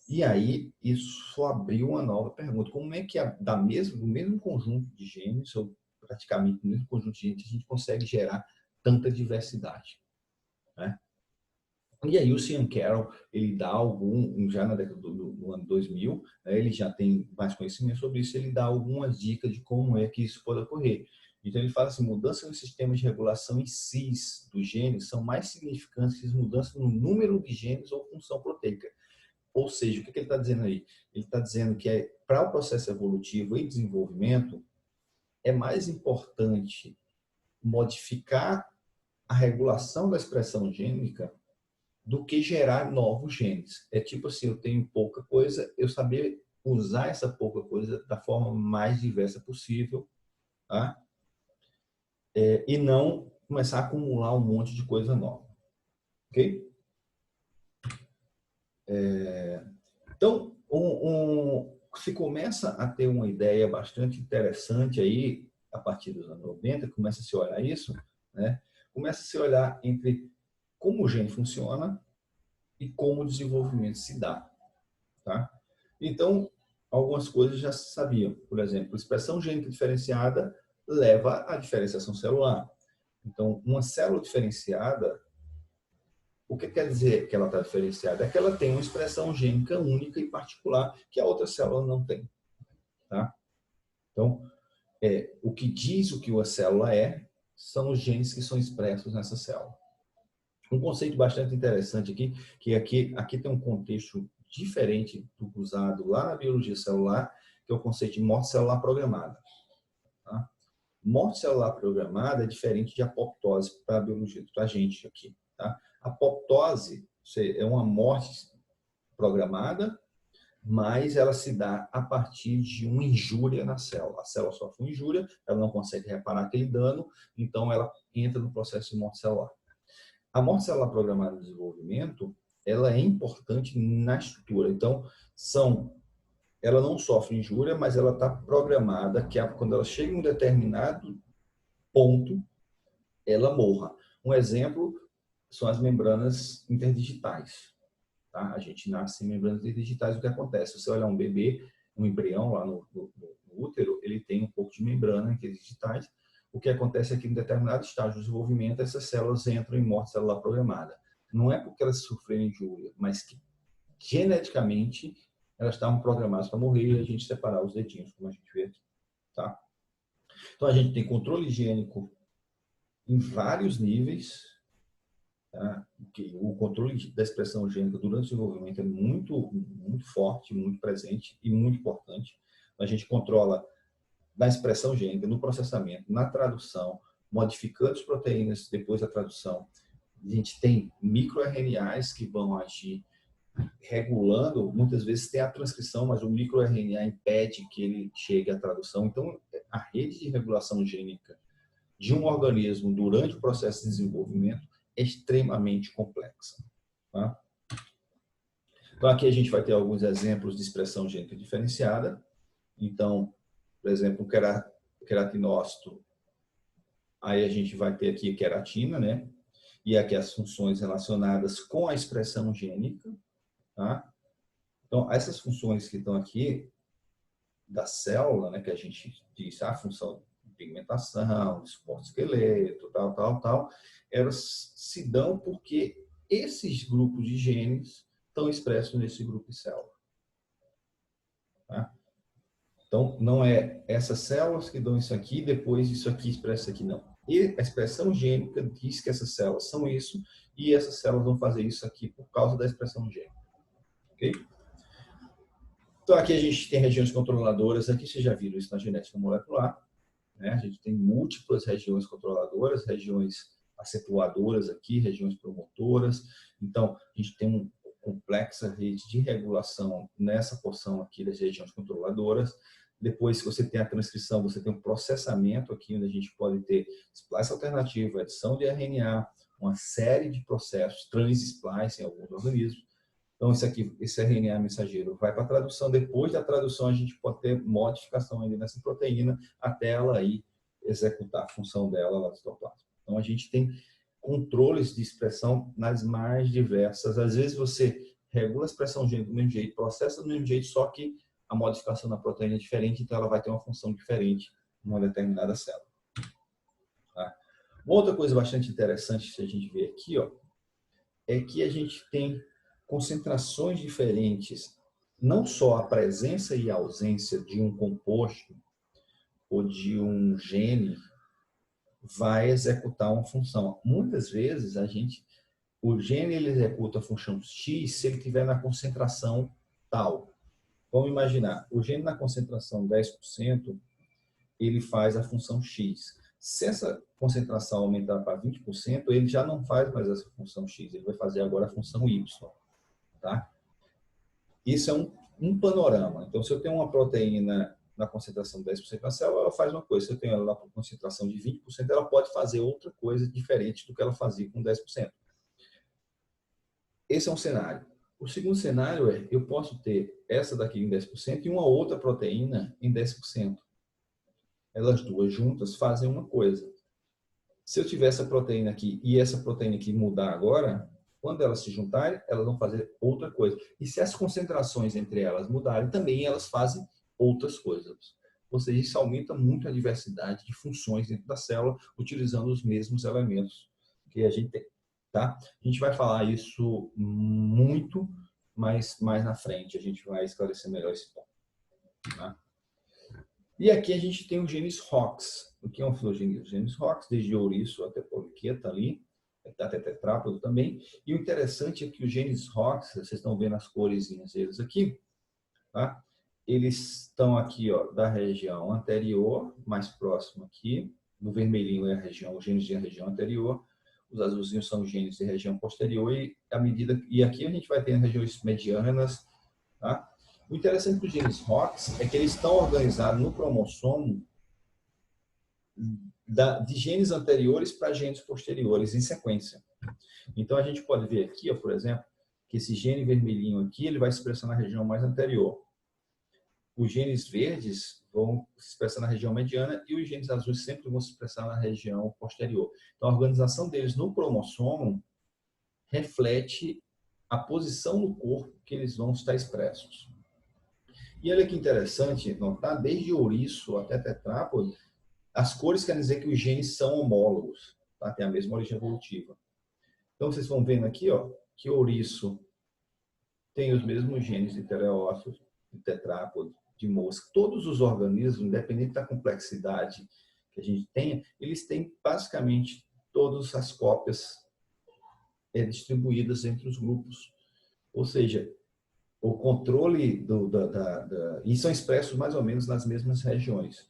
E aí, isso abriu uma nova pergunta: como é que do mesmo conjunto de genes, ou praticamente do mesmo conjunto de genes, a gente consegue gerar tanta diversidade, né? E aí o Sean Carroll, ele dá já na década do ano 2000, né, ele já tem mais conhecimento sobre isso, ele dá algumas dicas de como é que isso pode ocorrer. Então ele fala assim: mudanças no sistema de regulação em cis dos genes são mais significantes que as mudanças no número de genes ou função proteica. Ou seja, o que ele está dizendo aí? Ele está dizendo que para o processo evolutivo e desenvolvimento é mais importante modificar a regulação da expressão gênica do que gerar novos genes. É tipo assim: eu tenho pouca coisa, eu saber usar essa pouca coisa da forma mais diversa possível, tá? E não começar a acumular um monte de coisa nova. Ok? Então, se começa a ter uma ideia bastante interessante aí, a partir dos anos 90, começa a se olhar isso, né? Começa a se olhar entre como o gene funciona e como o desenvolvimento se dá. Tá? Então, algumas coisas já se sabiam. Por exemplo, expressão gênica diferenciada leva à diferenciação celular. Então, uma célula diferenciada, o que quer dizer que ela está diferenciada? É que ela tem uma expressão gênica única e particular que a outra célula não tem. Tá? Então, o que diz o que uma célula são os genes que são expressos nessa célula. Um conceito bastante interessante aqui, que aqui tem um contexto diferente do usado lá na biologia celular, que é o conceito de morte celular programada. Tá? Morte celular programada é diferente de apoptose para a biologia, para a gente aqui. Tá? Apoptose é uma morte programada, mas ela se dá a partir de uma injúria na célula. A célula sofre uma injúria, ela não consegue reparar aquele dano, então ela entra no processo de morte celular. A morte celular programada de desenvolvimento, ela é importante na estrutura. Então, ela não sofre injúria, mas ela está programada que quando ela chega em um determinado ponto, ela morra. Um exemplo são as membranas interdigitais. Tá? A gente nasce em membranas interdigitais. O que acontece? Se você olhar um bebê, um embrião lá no útero, ele tem um pouco de membrana interdigitais. O que acontece é que em determinado estágio de desenvolvimento, essas células entram em morte celular programada. Não é porque elas sofreram injúria, mas que geneticamente elas estavam programadas para morrer e a gente separar os dedinhos, como a gente vê aqui. Tá? Então, a gente tem controle higiênico em vários níveis. Tá? O controle da expressão gênica durante o desenvolvimento é muito, muito forte, muito presente e muito importante. A gente controla na expressão gênica, no processamento, na tradução, modificando as proteínas depois da tradução. A gente tem microRNAs que vão agir regulando, muitas vezes tem a transcrição, mas o microRNA impede que ele chegue à tradução. Então, a rede de regulação gênica de um organismo durante o processo de desenvolvimento é extremamente complexa. Tá? Então, aqui a gente vai ter alguns exemplos de expressão gênica diferenciada. Então, por exemplo, o queratinócito, aí a gente vai ter aqui queratina, né? E aqui as funções relacionadas com a expressão gênica. Tá? Então, essas funções que estão aqui da célula, né, que a gente diz a função de pigmentação, suporte esqueleto, tal, elas se dão porque esses grupos de genes estão expressos nesse grupo de célula. Tá? Então, não é essas células que dão isso aqui, depois isso aqui expressa aqui, não. E a expressão gênica diz que essas células são isso, e essas células vão fazer isso aqui por causa da expressão gênica. Ok? Então, aqui a gente tem regiões controladoras, aqui vocês já viram isso na genética molecular, né? A gente tem múltiplas regiões controladoras, regiões acentuadoras aqui, regiões promotoras. Então, a gente tem uma complexa rede de regulação nessa porção aqui das regiões controladoras. Depois, se você tem a transcrição, você tem um processamento aqui, onde a gente pode ter splice alternativo, adição de RNA, uma série de processos, trans-splice em alguns organismos. Então, esse RNA mensageiro vai para a tradução. Depois da tradução, a gente pode ter modificação ainda nessa proteína até ela aí executar a função dela lá no citoplasma. Então, a gente tem controles de expressão nas mais diversas. Às vezes, você regula a expressão gênica do mesmo jeito, processa do mesmo jeito, só que a modificação na proteína é diferente, então ela vai ter uma função diferente numa determinada célula. Tá? Uma outra coisa bastante interessante que a gente vê aqui, ó, é que a gente tem concentrações diferentes, não só a presença e a ausência de um composto ou de um gene vai executar uma função. Muitas vezes o gene ele executa a função X se ele estiver na concentração tal. Vamos imaginar, o gene na concentração 10%, ele faz a função X. Se essa concentração aumentar para 20%, ele já não faz mais essa função X, ele vai fazer agora a função Y. Tá? Isso é um panorama. Então, se eu tenho uma proteína na concentração de 10% na célula, ela faz uma coisa. Se eu tenho ela na concentração de 20%, ela pode fazer outra coisa diferente do que ela fazia com 10%. Esse é um cenário. O segundo cenário é, eu posso ter essa daqui em 10% e uma outra proteína em 10%. Elas duas juntas fazem uma coisa. Se eu tiver essa proteína aqui e essa proteína aqui mudar agora, quando elas se juntarem, elas vão fazer outra coisa. E se as concentrações entre elas mudarem, também elas fazem outras coisas. Ou seja, isso aumenta muito a diversidade de funções dentro da célula, utilizando os mesmos elementos que a gente tem. Tá? A gente vai falar isso muito mais na frente, a gente vai esclarecer melhor esse ponto. Tá? E aqui a gente tem o genes ROX. O que é um filogenia? O genes ROX, desde ouriço até poliqueta ali, até tetrápodo também. E o interessante é que os genes ROX, vocês estão vendo as coresinhas deles aqui, tá? Eles estão aqui, ó, da região anterior, mais próximo aqui. No vermelhinho é a região, os genes da região anterior. Os azulzinhos são os genes da região posterior. E aqui a gente vai ter as regiões medianas, tá? O interessante dos genes ROX é que eles estão organizados no cromossomo de genes anteriores para genes posteriores em sequência. Então a gente pode ver aqui, ó, por exemplo, que esse gene vermelhinho aqui ele vai se expressar na região mais anterior. Os genes verdes vão se expressar na região mediana e os genes azuis sempre vão se expressar na região posterior. Então a organização deles no cromossomo reflete a posição no corpo que eles vão estar expressos. E olha que interessante notar, desde ouriço até tetrápodo, as cores querem dizer que os genes são homólogos, tá? Tem a mesma origem evolutiva. Então, vocês vão vendo aqui, ó, que ouriço tem os mesmos genes de teleócitos, de tetrápodo, de mosca. Todos os organismos, independente da complexidade que a gente tenha, eles têm basicamente todas as cópias distribuídas entre os grupos. Ou seja, o controle e são expressos mais ou menos nas mesmas regiões.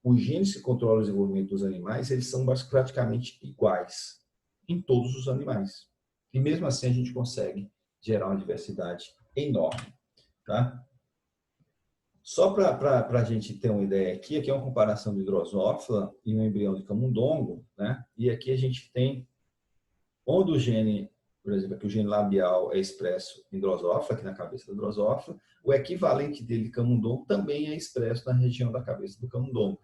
Os genes que controlam o desenvolvimento dos animais, eles são praticamente iguais em todos os animais. E mesmo assim a gente consegue gerar uma diversidade enorme. Tá? Só para a gente ter uma ideia aqui é uma comparação do Drosophila e um embrião de camundongo, né? E aqui a gente tem onde o gene, por exemplo, aqui o gene labial é expresso em Drosophila, aqui na cabeça da Drosophila, o equivalente dele de camundongo também é expresso na região da cabeça do camundongo.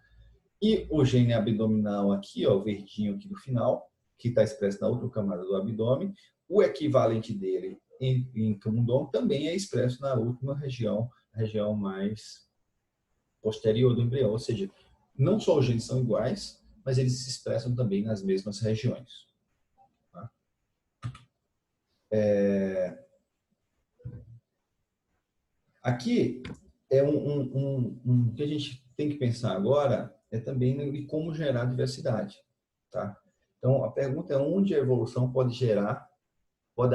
E o gene abdominal aqui, ó, o verdinho aqui do final, que está expresso na outra camada do abdômen, o equivalente dele em camundongo também é expresso na última região, a região mais posterior do embrião. Ou seja, não só os genes são iguais, mas eles se expressam também nas mesmas regiões. Tá? Aqui é o que a gente tem que pensar agora é também em como gerar diversidade. Tá? Então, a pergunta é onde a evolução pode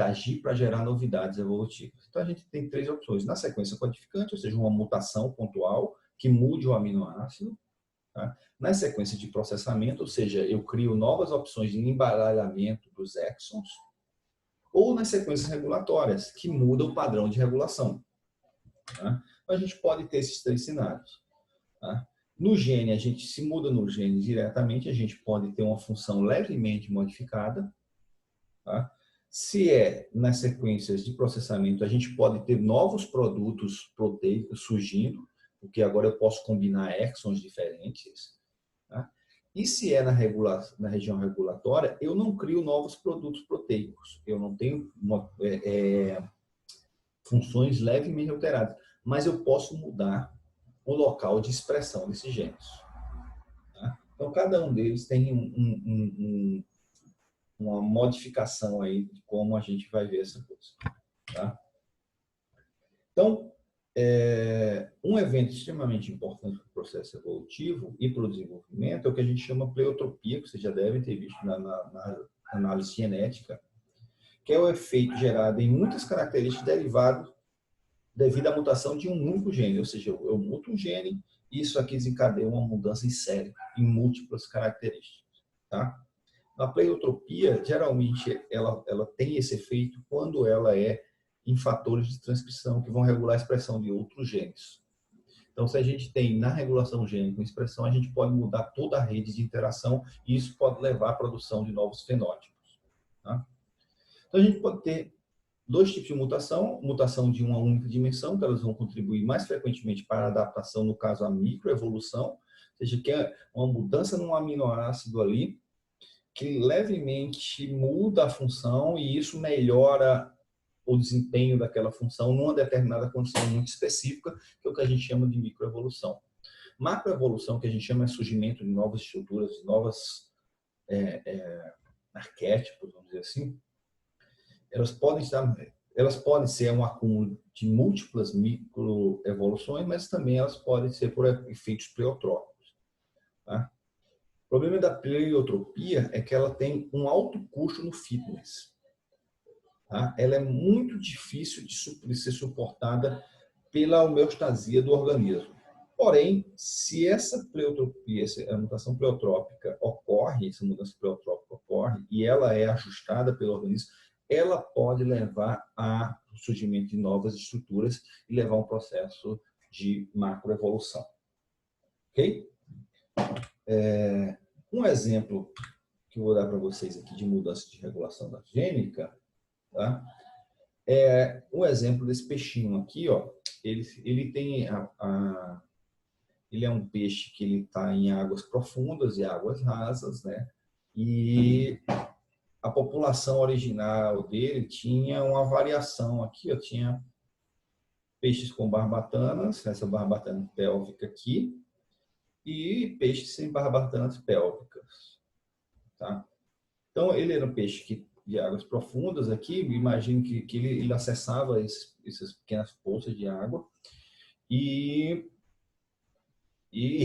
agir para gerar novidades evolutivas. Então, a gente tem três opções. Na sequência codificante, ou seja, uma mutação pontual que mude o aminoácido. Tá? Na sequência de processamento, ou seja, eu crio novas opções de embaralhamento dos exons. Ou nas sequências regulatórias, que muda o padrão de regulação. Tá? Então, a gente pode ter esses três cenários. Tá? No gene, a gente se muda no gene diretamente, a gente pode ter uma função levemente modificada. Tá? Se é nas sequências de processamento, a gente pode ter novos produtos proteicos surgindo, porque agora eu posso combinar exons diferentes. Tá? E se é na região regulatória, eu não crio novos produtos proteicos. Eu não tenho funções levemente alteradas, mas eu posso mudar o local de expressão desses genes. Tá? Então, cada um deles tem uma modificação aí de como a gente vai ver essa coisa. Tá? Então, um evento extremamente importante para o processo evolutivo e para o desenvolvimento é o que a gente chama pleiotropia, que vocês já devem ter visto na análise genética, que é o efeito gerado em muitas características derivado devido à mutação de um único gene, ou seja, eu muto um gene e isso aqui desencadeia uma mudança em série, em múltiplas características. Tá? A pleiotropia, geralmente, ela tem esse efeito quando ela é em fatores de transcrição que vão regular a expressão de outros genes. Então, se a gente tem na regulação gênica expressão, a gente pode mudar toda a rede de interação e isso pode levar à produção de novos fenótipos. Tá? Então, a gente pode ter dois tipos de mutação de uma única dimensão, que elas vão contribuir mais frequentemente para a adaptação, no caso, a microevolução, ou seja, que é uma mudança num aminoácido ali, que levemente muda a função e isso melhora o desempenho daquela função numa determinada condição muito específica, que é o que a gente chama de microevolução. Macroevolução, que a gente chama de surgimento de novas estruturas, de novas arquétipos, vamos dizer assim, elas podem ser um acúmulo de múltiplas microevoluções, mas também elas podem ser por efeitos pleiotrópicos. Tá? O problema da pleiotropia é que ela tem um alto custo no fitness. Tá? Ela é muito difícil de ser suportada pela homeostasia do organismo. Porém, se essa pleiotropia, essa mutação pleiotrópica ocorre, essa mudança pleiotrópica ocorre e ela é ajustada pelo organismo, ela pode levar ao surgimento de novas estruturas e levar a um processo de macroevolução. Ok? Um exemplo que eu vou dar para vocês aqui de mudança de regulação da gênica, tá? É um exemplo desse peixinho aqui, ó. Ele tem ele é um peixe que ele está em águas profundas e águas rasas, né? E a população original dele tinha uma variação aqui, ó, tinha peixes com barbatanas, essa barbatana pélvica aqui, e peixes sem barbatanas pélvicas, tá? Então, ele era um peixe de águas profundas aqui, imagino que ele acessava essas pequenas poças de água e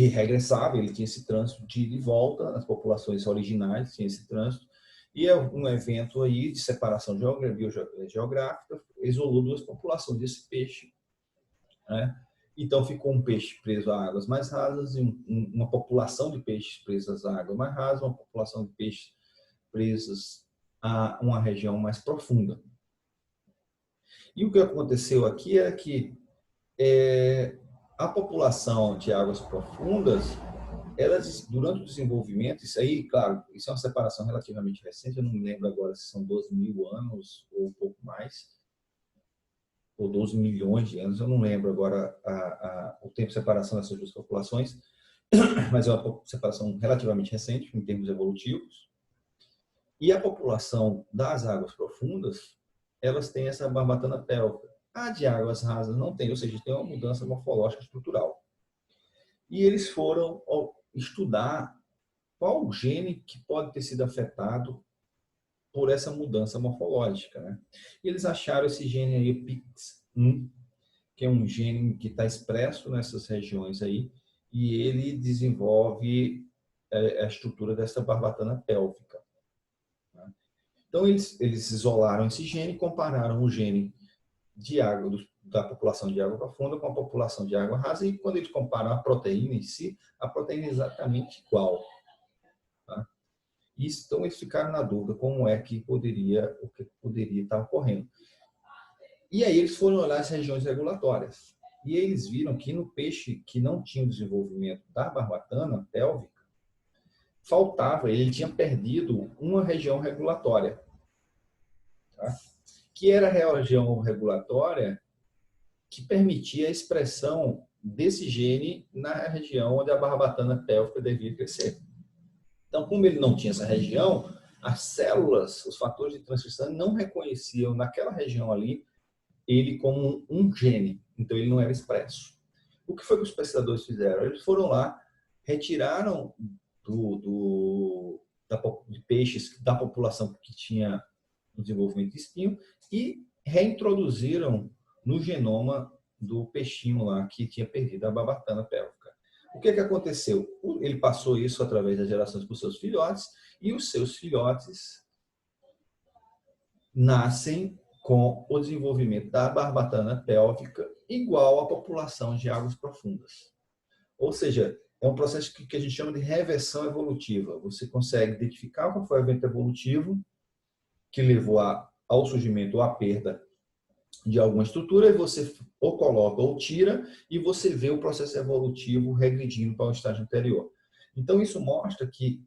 regressava, ele tinha esse trânsito de ida e volta, as populações originais tinham esse trânsito, e é um evento aí de separação geográfica, isolou duas populações desse peixe, né? Então ficou um peixe preso a águas mais rasas e uma população de peixes presas a águas mais rasas, uma população de peixes presas a uma região mais profunda. E o que aconteceu aqui é que a população de águas profundas, elas, durante o desenvolvimento, isso aí, claro, isso é uma separação relativamente recente, eu não me lembro agora se são 12.000 anos ou um pouco mais, ou 12 milhões de anos, eu não lembro agora o tempo de separação dessas duas populações, mas é uma separação relativamente recente, em termos evolutivos. E a população das águas profundas, elas têm essa barbatana pélvica. A de águas rasas não tem, ou seja, tem uma mudança morfológica estrutural. E eles foram estudar qual gene que pode ter sido afetado por essa mudança morfológica, né? E eles acharam esse gene aí, PIX1, que é um gene que está expresso nessas regiões aí, e ele desenvolve a estrutura dessa barbatana pélvica. Né? Então, eles isolaram esse gene e compararam o gene de água, da população de água profunda com a população de água rasa, e quando eles comparam a proteína em si, a proteína é exatamente igual. Tá? Então, eles ficaram na dúvida como é que o que poderia estar ocorrendo. E aí eles foram olhar as regiões regulatórias. E eles viram que no peixe que não tinha o desenvolvimento da barbatana pélvica, faltava, ele tinha perdido uma região regulatória. Tá? Que era a região regulatória que permitia a expressão desse gene na região onde a barbatana pélvica devia crescer. Então, como ele não tinha essa região, as células, os fatores de transcrição não reconheciam naquela região ali ele como um gene, então ele não era expresso. O que foi que os pesquisadores fizeram? Eles foram lá, retiraram de peixes da população que tinha o desenvolvimento de espinho e reintroduziram no genoma do peixinho lá que tinha perdido a barbatana pélvica. O que aconteceu? Ele passou isso através das gerações para os seus filhotes e os seus filhotes nascem com o desenvolvimento da barbatana pélvica igual à população de águas profundas. Ou seja, é um processo que a gente chama de reversão evolutiva. Você consegue identificar qual foi o evento evolutivo que levou ao surgimento ou à perda de alguma estrutura, e você ou coloca ou tira, e você vê o processo evolutivo regredindo para o estágio anterior. Então, isso mostra que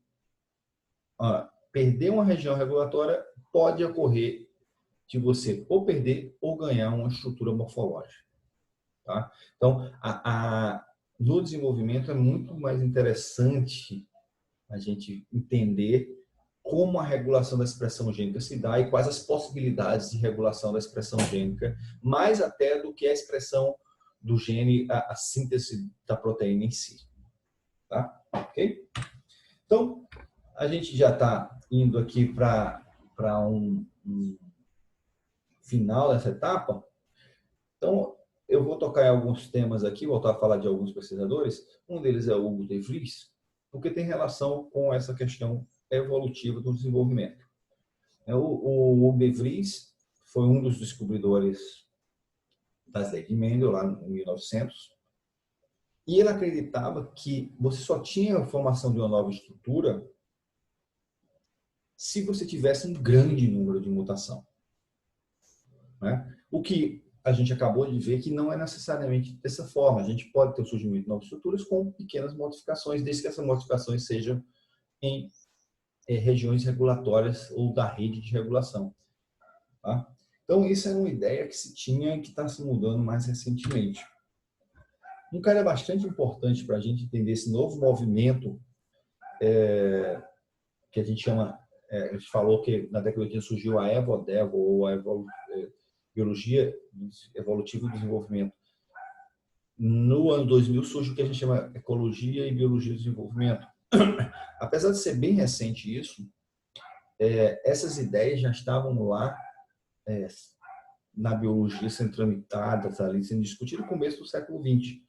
perder uma região regulatória pode ocorrer de você ou perder ou ganhar uma estrutura morfológica. Tá? Então, no desenvolvimento é muito mais interessante a gente entender como a regulação da expressão gênica se dá e quais as possibilidades de regulação da expressão gênica, mais até do que a expressão do gene, a síntese da proteína em si. Tá? Ok? Então, a gente já está indo aqui para um final dessa etapa. Então, eu vou tocar em alguns temas aqui, voltar a falar de alguns pesquisadores. Um deles é o Hugo de Vries, porque tem relação com essa questão evolutiva do desenvolvimento. O Hugo de Vries foi um dos descobridores das leis de Mendel, lá em 1900, e ele acreditava que você só tinha a formação de uma nova estrutura se você tivesse um grande número de mutação. Né? O que a gente acabou de ver que não é necessariamente dessa forma. A gente pode ter o surgimento de novas estruturas com pequenas modificações, desde que essas modificações sejam em regiões regulatórias ou da rede de regulação. Tá? Então, isso é uma ideia que se tinha e que está se mudando mais recentemente. Um cara bastante importante para a gente entender esse novo movimento que a gente chama, a gente falou que na década de 80 surgiu a EVODEVO, ou a Biologia Evolutiva e Desenvolvimento. No ano 2000 surge o que a gente chama Ecologia e Biologia do Desenvolvimento. Apesar de ser bem recente isso, essas ideias já estavam lá na biologia sendo tramitadas, ali, sendo discutidas no começo do século XX.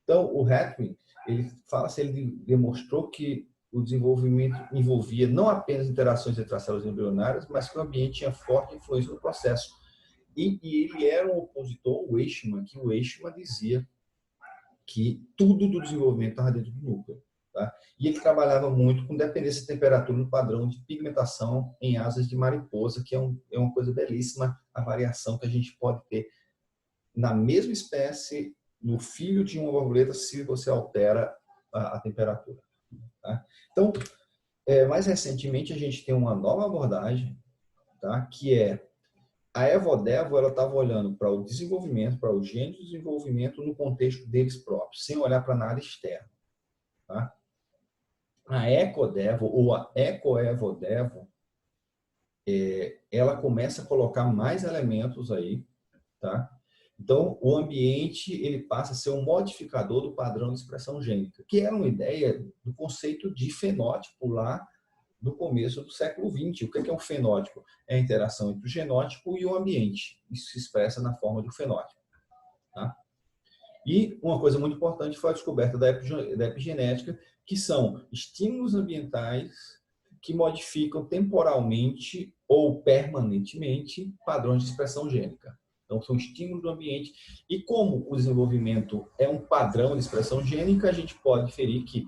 Então, o Hartwig, ele fala assim, ele demonstrou que o desenvolvimento envolvia não apenas interações entre as células embrionárias, mas que o ambiente tinha forte influência no processo. E ele era um opositor ao Eichmann, que o Eichmann dizia que tudo do desenvolvimento estava dentro do núcleo. Tá? E ele trabalhava muito com dependência de temperatura no padrão de pigmentação em asas de mariposa, que é uma coisa belíssima, a variação que a gente pode ter na mesma espécie, no filho de uma borboleta, se você altera a temperatura. Tá? Então, mais recentemente, a gente tem uma nova abordagem, tá? Que é a EVODEVO, ela estava olhando para o desenvolvimento, para o gene de desenvolvimento no contexto deles próprios, sem olhar para nada externo. Tá? A ECODEVO, ou a EcoEVODEVO, ela começa a colocar mais elementos aí, tá? Então, o ambiente ele passa a ser um modificador do padrão de expressão gênica, que era uma ideia do conceito de fenótipo lá do começo do século XX. O que é um fenótipo? É a interação entre o genótipo e o ambiente. Isso se expressa na forma de um fenótipo. Tá? E uma coisa muito importante foi a descoberta da epigenética, que são estímulos ambientais que modificam temporalmente ou permanentemente padrões de expressão gênica. Então, são estímulos do ambiente. E como o desenvolvimento é um padrão de expressão gênica, a gente pode inferir que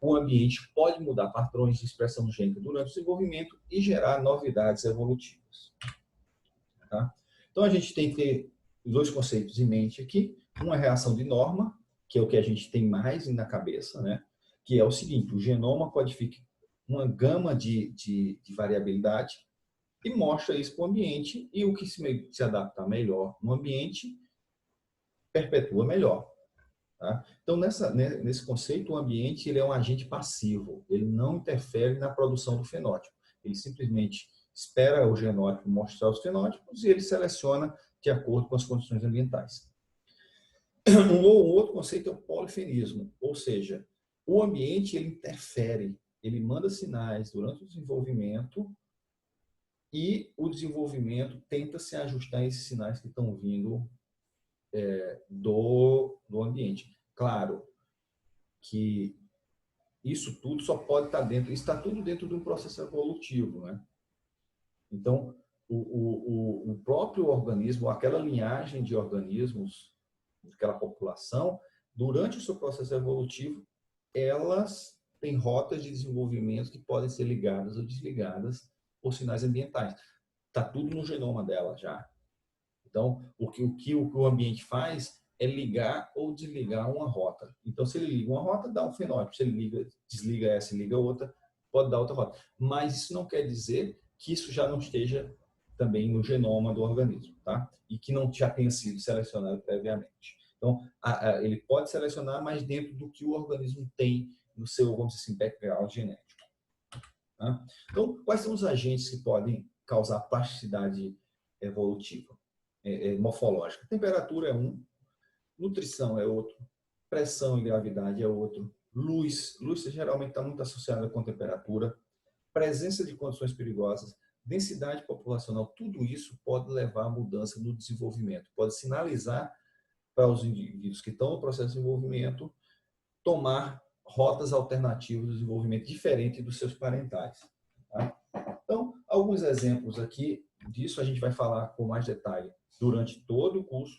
o ambiente pode mudar padrões de expressão gênica durante o desenvolvimento e gerar novidades evolutivas. Tá? Então, a gente tem que ter dois conceitos em mente aqui. Uma é a reação de norma, que é o que a gente tem mais na cabeça, né? Que é o seguinte, o genoma codifica uma gama de variabilidade e mostra isso para o ambiente, e o que se adapta melhor no ambiente perpetua melhor. Tá? Então, nesse conceito, o ambiente ele é um agente passivo, ele não interfere na produção do fenótipo, ele simplesmente espera o genótipo mostrar os fenótipos e ele seleciona de acordo com as condições ambientais. Um outro conceito é o polifenismo, ou seja, o ambiente ele interfere, ele manda sinais durante o desenvolvimento e o desenvolvimento tenta se ajustar a esses sinais que estão vindo do ambiente. Claro que isso tudo só pode estar dentro, está tudo dentro de um processo evolutivo, né? Então, o próprio organismo, aquela linhagem de organismos, aquela população, durante o seu processo evolutivo, elas têm rotas de desenvolvimento que podem ser ligadas ou desligadas por sinais ambientais. Está tudo no genoma dela já. Então, o que o ambiente faz é ligar ou desligar uma rota. Então, se ele liga uma rota, dá um fenótipo. Se ele desliga essa e liga outra, pode dar outra rota. Mas isso não quer dizer que isso já não esteja também no genoma do organismo, tá? E que não já tenha sido selecionado previamente. Então, ele pode selecionar, mas dentro do que o organismo tem no seu, vamos dizer assim, background genético. Tá? Então, quais são os agentes que podem causar plasticidade evolutiva, morfológica? Temperatura é um, nutrição é outro, pressão e gravidade é outro, luz geralmente está muito associada com temperatura, presença de condições perigosas, densidade populacional, tudo isso pode levar a mudança no desenvolvimento, pode sinalizar para os indivíduos que estão no processo de desenvolvimento tomar rotas alternativas de desenvolvimento diferente dos seus parentais. Tá? Então, alguns exemplos aqui disso a gente vai falar com mais detalhe durante todo o curso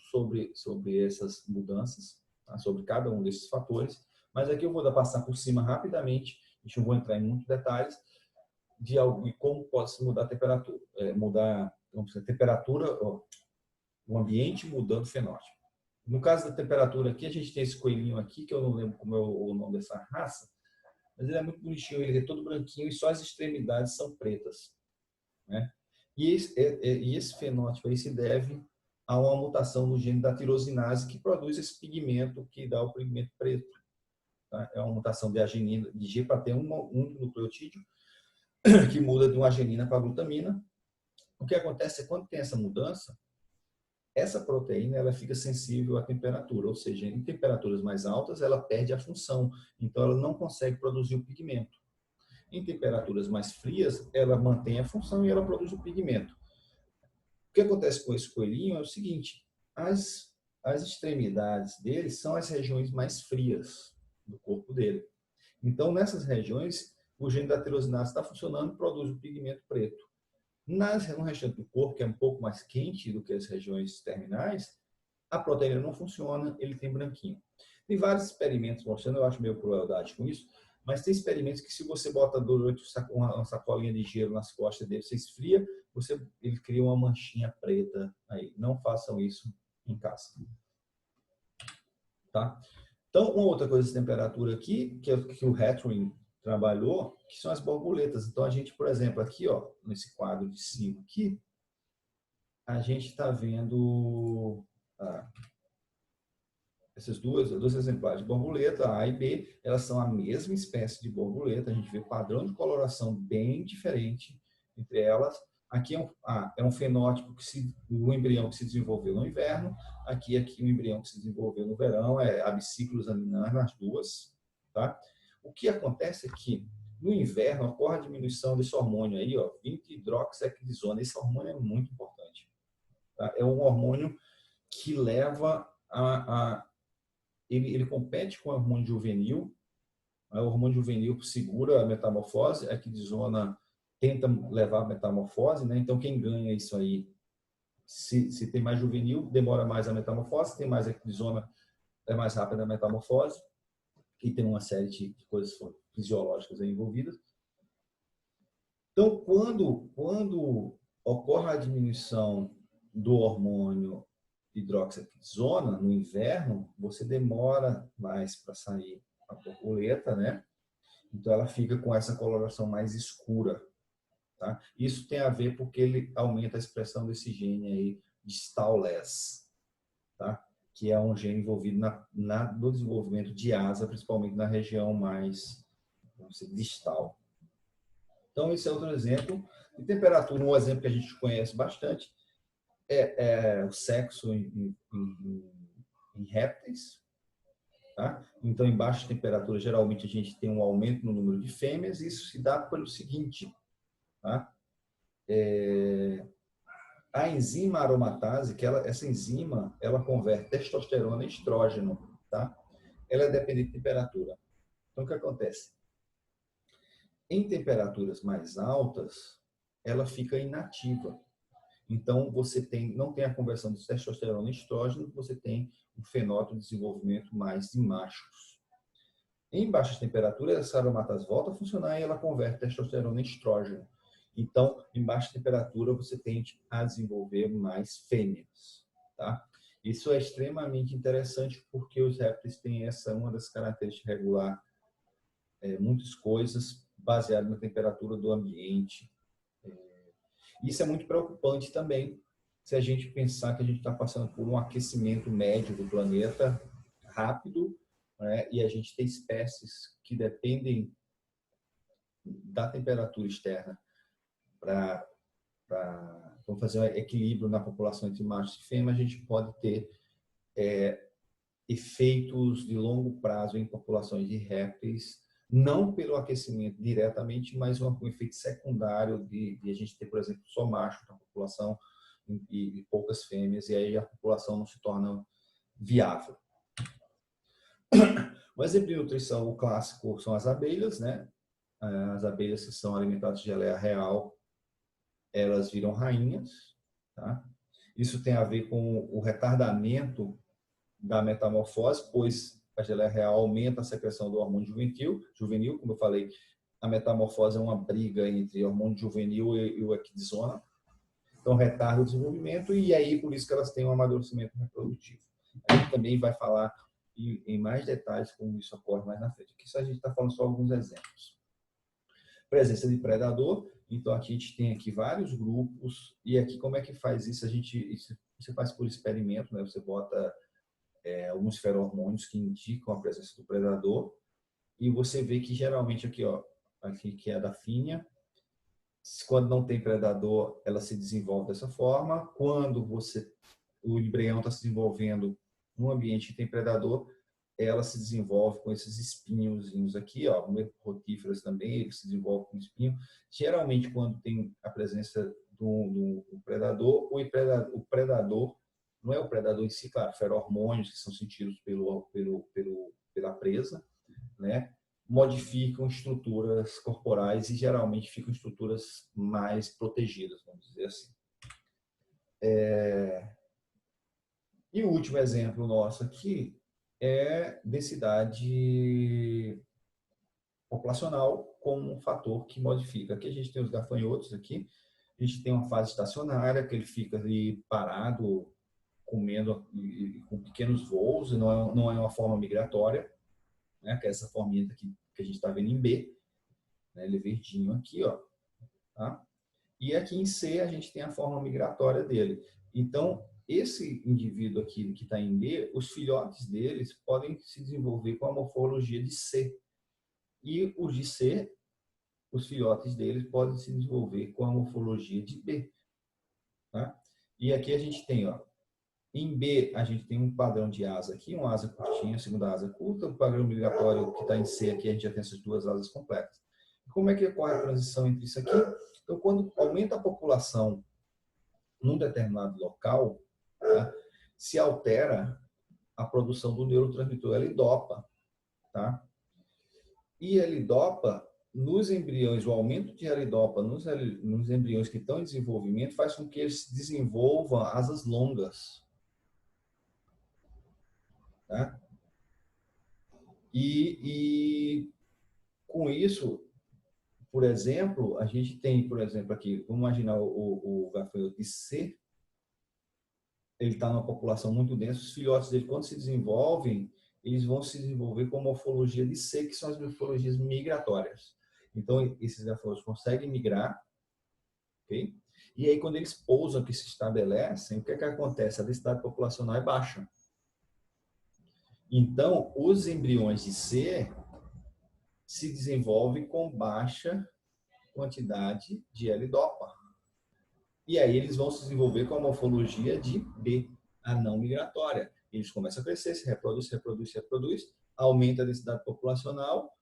sobre essas mudanças, tá? Sobre cada um desses fatores, mas aqui eu vou passar por cima rapidamente, a gente não vai entrar em muitos detalhes, de algo e como pode se mudar a temperatura, a temperatura, o ambiente mudando o fenótipo. No caso da temperatura aqui, a gente tem esse coelhinho aqui, que eu não lembro como é o nome dessa raça, mas ele é muito bonitinho, ele é todo branquinho e só as extremidades são pretas, né? E esse fenótipo aí se deve a uma mutação no gene da tirosinase que produz esse pigmento que dá o pigmento preto. Tá? É uma mutação de arginina, de G para ter um nucleotídeo que muda de uma arginina para glutamina. O que acontece é quando tem essa mudança, essa proteína ela fica sensível à temperatura, ou seja, em temperaturas mais altas ela perde a função, então ela não consegue produzir o pigmento. Em temperaturas mais frias, ela mantém a função e ela produz o pigmento. O que acontece com esse coelhinho é o seguinte, as extremidades dele são as regiões mais frias do corpo dele. Então, nessas regiões, o gene da tirosinase está funcionando e produz o pigmento preto. No restante do corpo, que é um pouco mais quente do que as regiões terminais, a proteína não funciona, ele tem branquinho. Tem vários experimentos mostrando, eu acho meio crueldade com isso, mas tem experimentos que se você bota durante uma sacolinha de gelo nas costas dele, você esfria, ele cria uma manchinha preta aí. Não façam isso em casa. Tá? Então, uma outra coisa de temperatura aqui, que o Hetring trabalhou, que são as borboletas. Então, a gente, por exemplo, aqui, ó, nesse quadro de cima aqui, a gente está vendo esses dois exemplares de borboleta, A e B, elas são a mesma espécie de borboleta. A gente vê padrão de coloração bem diferente entre elas. Aqui é um fenótipo o embrião que se desenvolveu no inverno. Aqui o embrião que se desenvolveu no verão, abicíclicos aminar nas duas. Tá? O que acontece é que no inverno ocorre a diminuição desse hormônio aí, ó, 20-hidroxiequidizona. Esse hormônio é muito importante. Tá? É um hormônio que leva ele compete com o hormônio juvenil. O hormônio juvenil segura a metamorfose, a equidizona tenta levar a metamorfose, né? Então, quem ganha isso aí, se tem mais juvenil, demora mais a metamorfose, se tem mais equidizona, é mais rápida a metamorfose, e tem uma série de coisas fisiológicas aí envolvidas. Então, quando ocorre a diminuição do hormônio hidroxiequidizona no inverno, você demora mais para sair a borboleta, né? Então, ela fica com essa coloração mais escura. Tá? Isso tem a ver porque ele aumenta a expressão desse gene aí de Stall-less, tá? Que é um gene envolvido no desenvolvimento de asa, principalmente na região mais, vamos dizer, distal. Então, esse é outro exemplo. De temperatura, um exemplo que a gente conhece bastante é o sexo em répteis. Tá? Então, em baixa temperatura, geralmente a gente tem um aumento no número de fêmeas, e isso se dá pelo seguinte, tá? A enzima aromatase, essa enzima, ela converte testosterona em estrógeno, tá? Ela é dependente de temperatura. Então, o que acontece? Em temperaturas mais altas, ela fica inativa. Então, você não tem a conversão de testosterona em estrógeno, você tem um fenótipo de desenvolvimento mais de machos. Em baixas temperaturas, essa aromatase volta a funcionar e ela converte testosterona em estrógeno. Então, em baixa temperatura, você tende a desenvolver mais fêmeas. Tá? Isso é extremamente interessante porque os répteis têm uma das características de regular muitas coisas baseado na temperatura do ambiente. Isso é muito preocupante também, se a gente pensar que a gente está passando por um aquecimento médio do planeta rápido, né? E a gente tem espécies que dependem da temperatura externa para vamos fazer um equilíbrio na população entre machos e fêmeas, a gente pode ter efeitos de longo prazo em populações de répteis, não pelo aquecimento diretamente, mas um efeito secundário de a gente ter, por exemplo, só macho na população e poucas fêmeas, e aí a população não se torna viável. O exemplo de nutrição, o clássico, são as abelhas, né? As abelhas que são alimentadas de geleia real, elas viram rainhas, tá? Isso tem a ver com o retardamento da metamorfose, pois a geleia real aumenta a secreção do hormônio juvenil, como eu falei, a metamorfose é uma briga entre o hormônio juvenil e o equidizona, então retarda o desenvolvimento e aí por isso que elas têm um amadurecimento reprodutivo. A gente também vai falar em mais detalhes como isso ocorre mais na frente. Aqui a gente está falando só alguns exemplos. Presença de predador, então aqui a gente tem aqui vários grupos e aqui como é que faz isso? Você faz por experimento, né? Você bota alguns feromônios que indicam a presença do predador e você vê que geralmente aqui, ó, aqui que é da fêmea, quando não tem predador, ela se desenvolve dessa forma. Quando o embrião está se desenvolvendo num ambiente que tem predador, ela se desenvolve com esses espinhozinhos aqui, ó, rotíferos também, ele se desenvolve com espinho. Geralmente, quando tem a presença do predador, o predador não é o predador em si, claro, feromônios que são sentidos pela presa, né? Modificam estruturas corporais e geralmente ficam estruturas mais protegidas, vamos dizer assim. E o último exemplo nosso aqui é densidade populacional como um fator que modifica. Aqui a gente tem os gafanhotos aqui, a gente tem uma fase estacionária que ele fica ali parado, comendo com pequenos voos, e não é uma forma migratória, né? Que é essa forminha aqui que a gente está vendo em B, né? Ele é verdinho aqui, ó, tá? E aqui em C a gente tem a forma migratória dele. Então, esse indivíduo aqui que está em B, os filhotes deles podem se desenvolver com a morfologia de C. E os de C, os filhotes deles podem se desenvolver com a morfologia de B. Tá? E aqui a gente tem, ó, em B, a gente tem um padrão de asa aqui, uma asa curtinha, segunda asa curta. O padrão migratório que está em C aqui, a gente já tem essas duas asas completas. Como é que ocorre a transição entre isso aqui? Então, quando aumenta a população num determinado local, tá, se altera a produção do neurotransmissor L-DOPA. Tá? E L-DOPA, nos embriões, o aumento de L-DOPA nos embriões que estão em desenvolvimento faz com que eles desenvolvam asas longas. Tá? E com isso, por exemplo, a gente tem, por exemplo, aqui, vamos imaginar o gafanhoto de C, ele está numa população muito densa, os filhotes dele, quando se desenvolvem, eles vão se desenvolver com morfologia de C, que são as morfologias migratórias. Então, esses gafanhotos conseguem migrar, ok? E aí, quando eles pousam, que se estabelecem, o que é que acontece? A densidade populacional é baixa. Então, os embriões de C se desenvolvem com baixa quantidade de L-DOPA. E aí eles vão se desenvolver com a morfologia de B, a não migratória. Eles começam a crescer, se reproduz, aumenta a densidade populacional,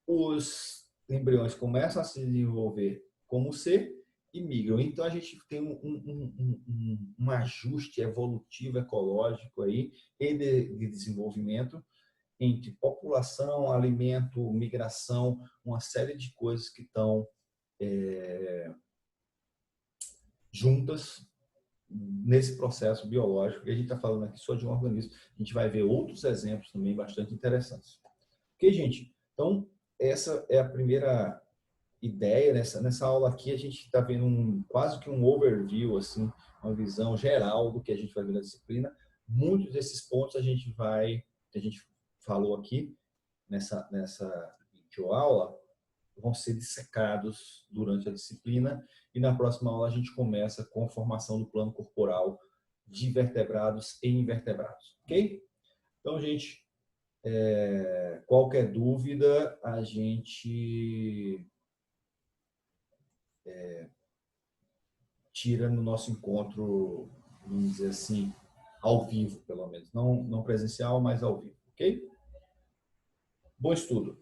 os embriões começam a se desenvolver como C e migram. Então a gente tem um ajuste evolutivo, ecológico aí, e de desenvolvimento entre população, alimento, migração, uma série de coisas que estão juntas nesse processo biológico. E a gente está falando aqui só de um organismo. A gente vai ver outros exemplos também bastante interessantes. Ok, gente? Então, essa é a primeira ideia. Nessa aula aqui, a gente está vendo quase que um overview, assim, uma visão geral do que a gente vai ver na disciplina. Muitos desses pontos a gente falou aqui nessa videoaula, vão ser dissecados durante a disciplina e na próxima aula a gente começa com a formação do plano corporal de vertebrados e invertebrados, ok? Então, gente, qualquer dúvida, a gente tira no nosso encontro, vamos dizer assim, ao vivo, pelo menos. Não presencial, mas ao vivo, ok? Bom estudo!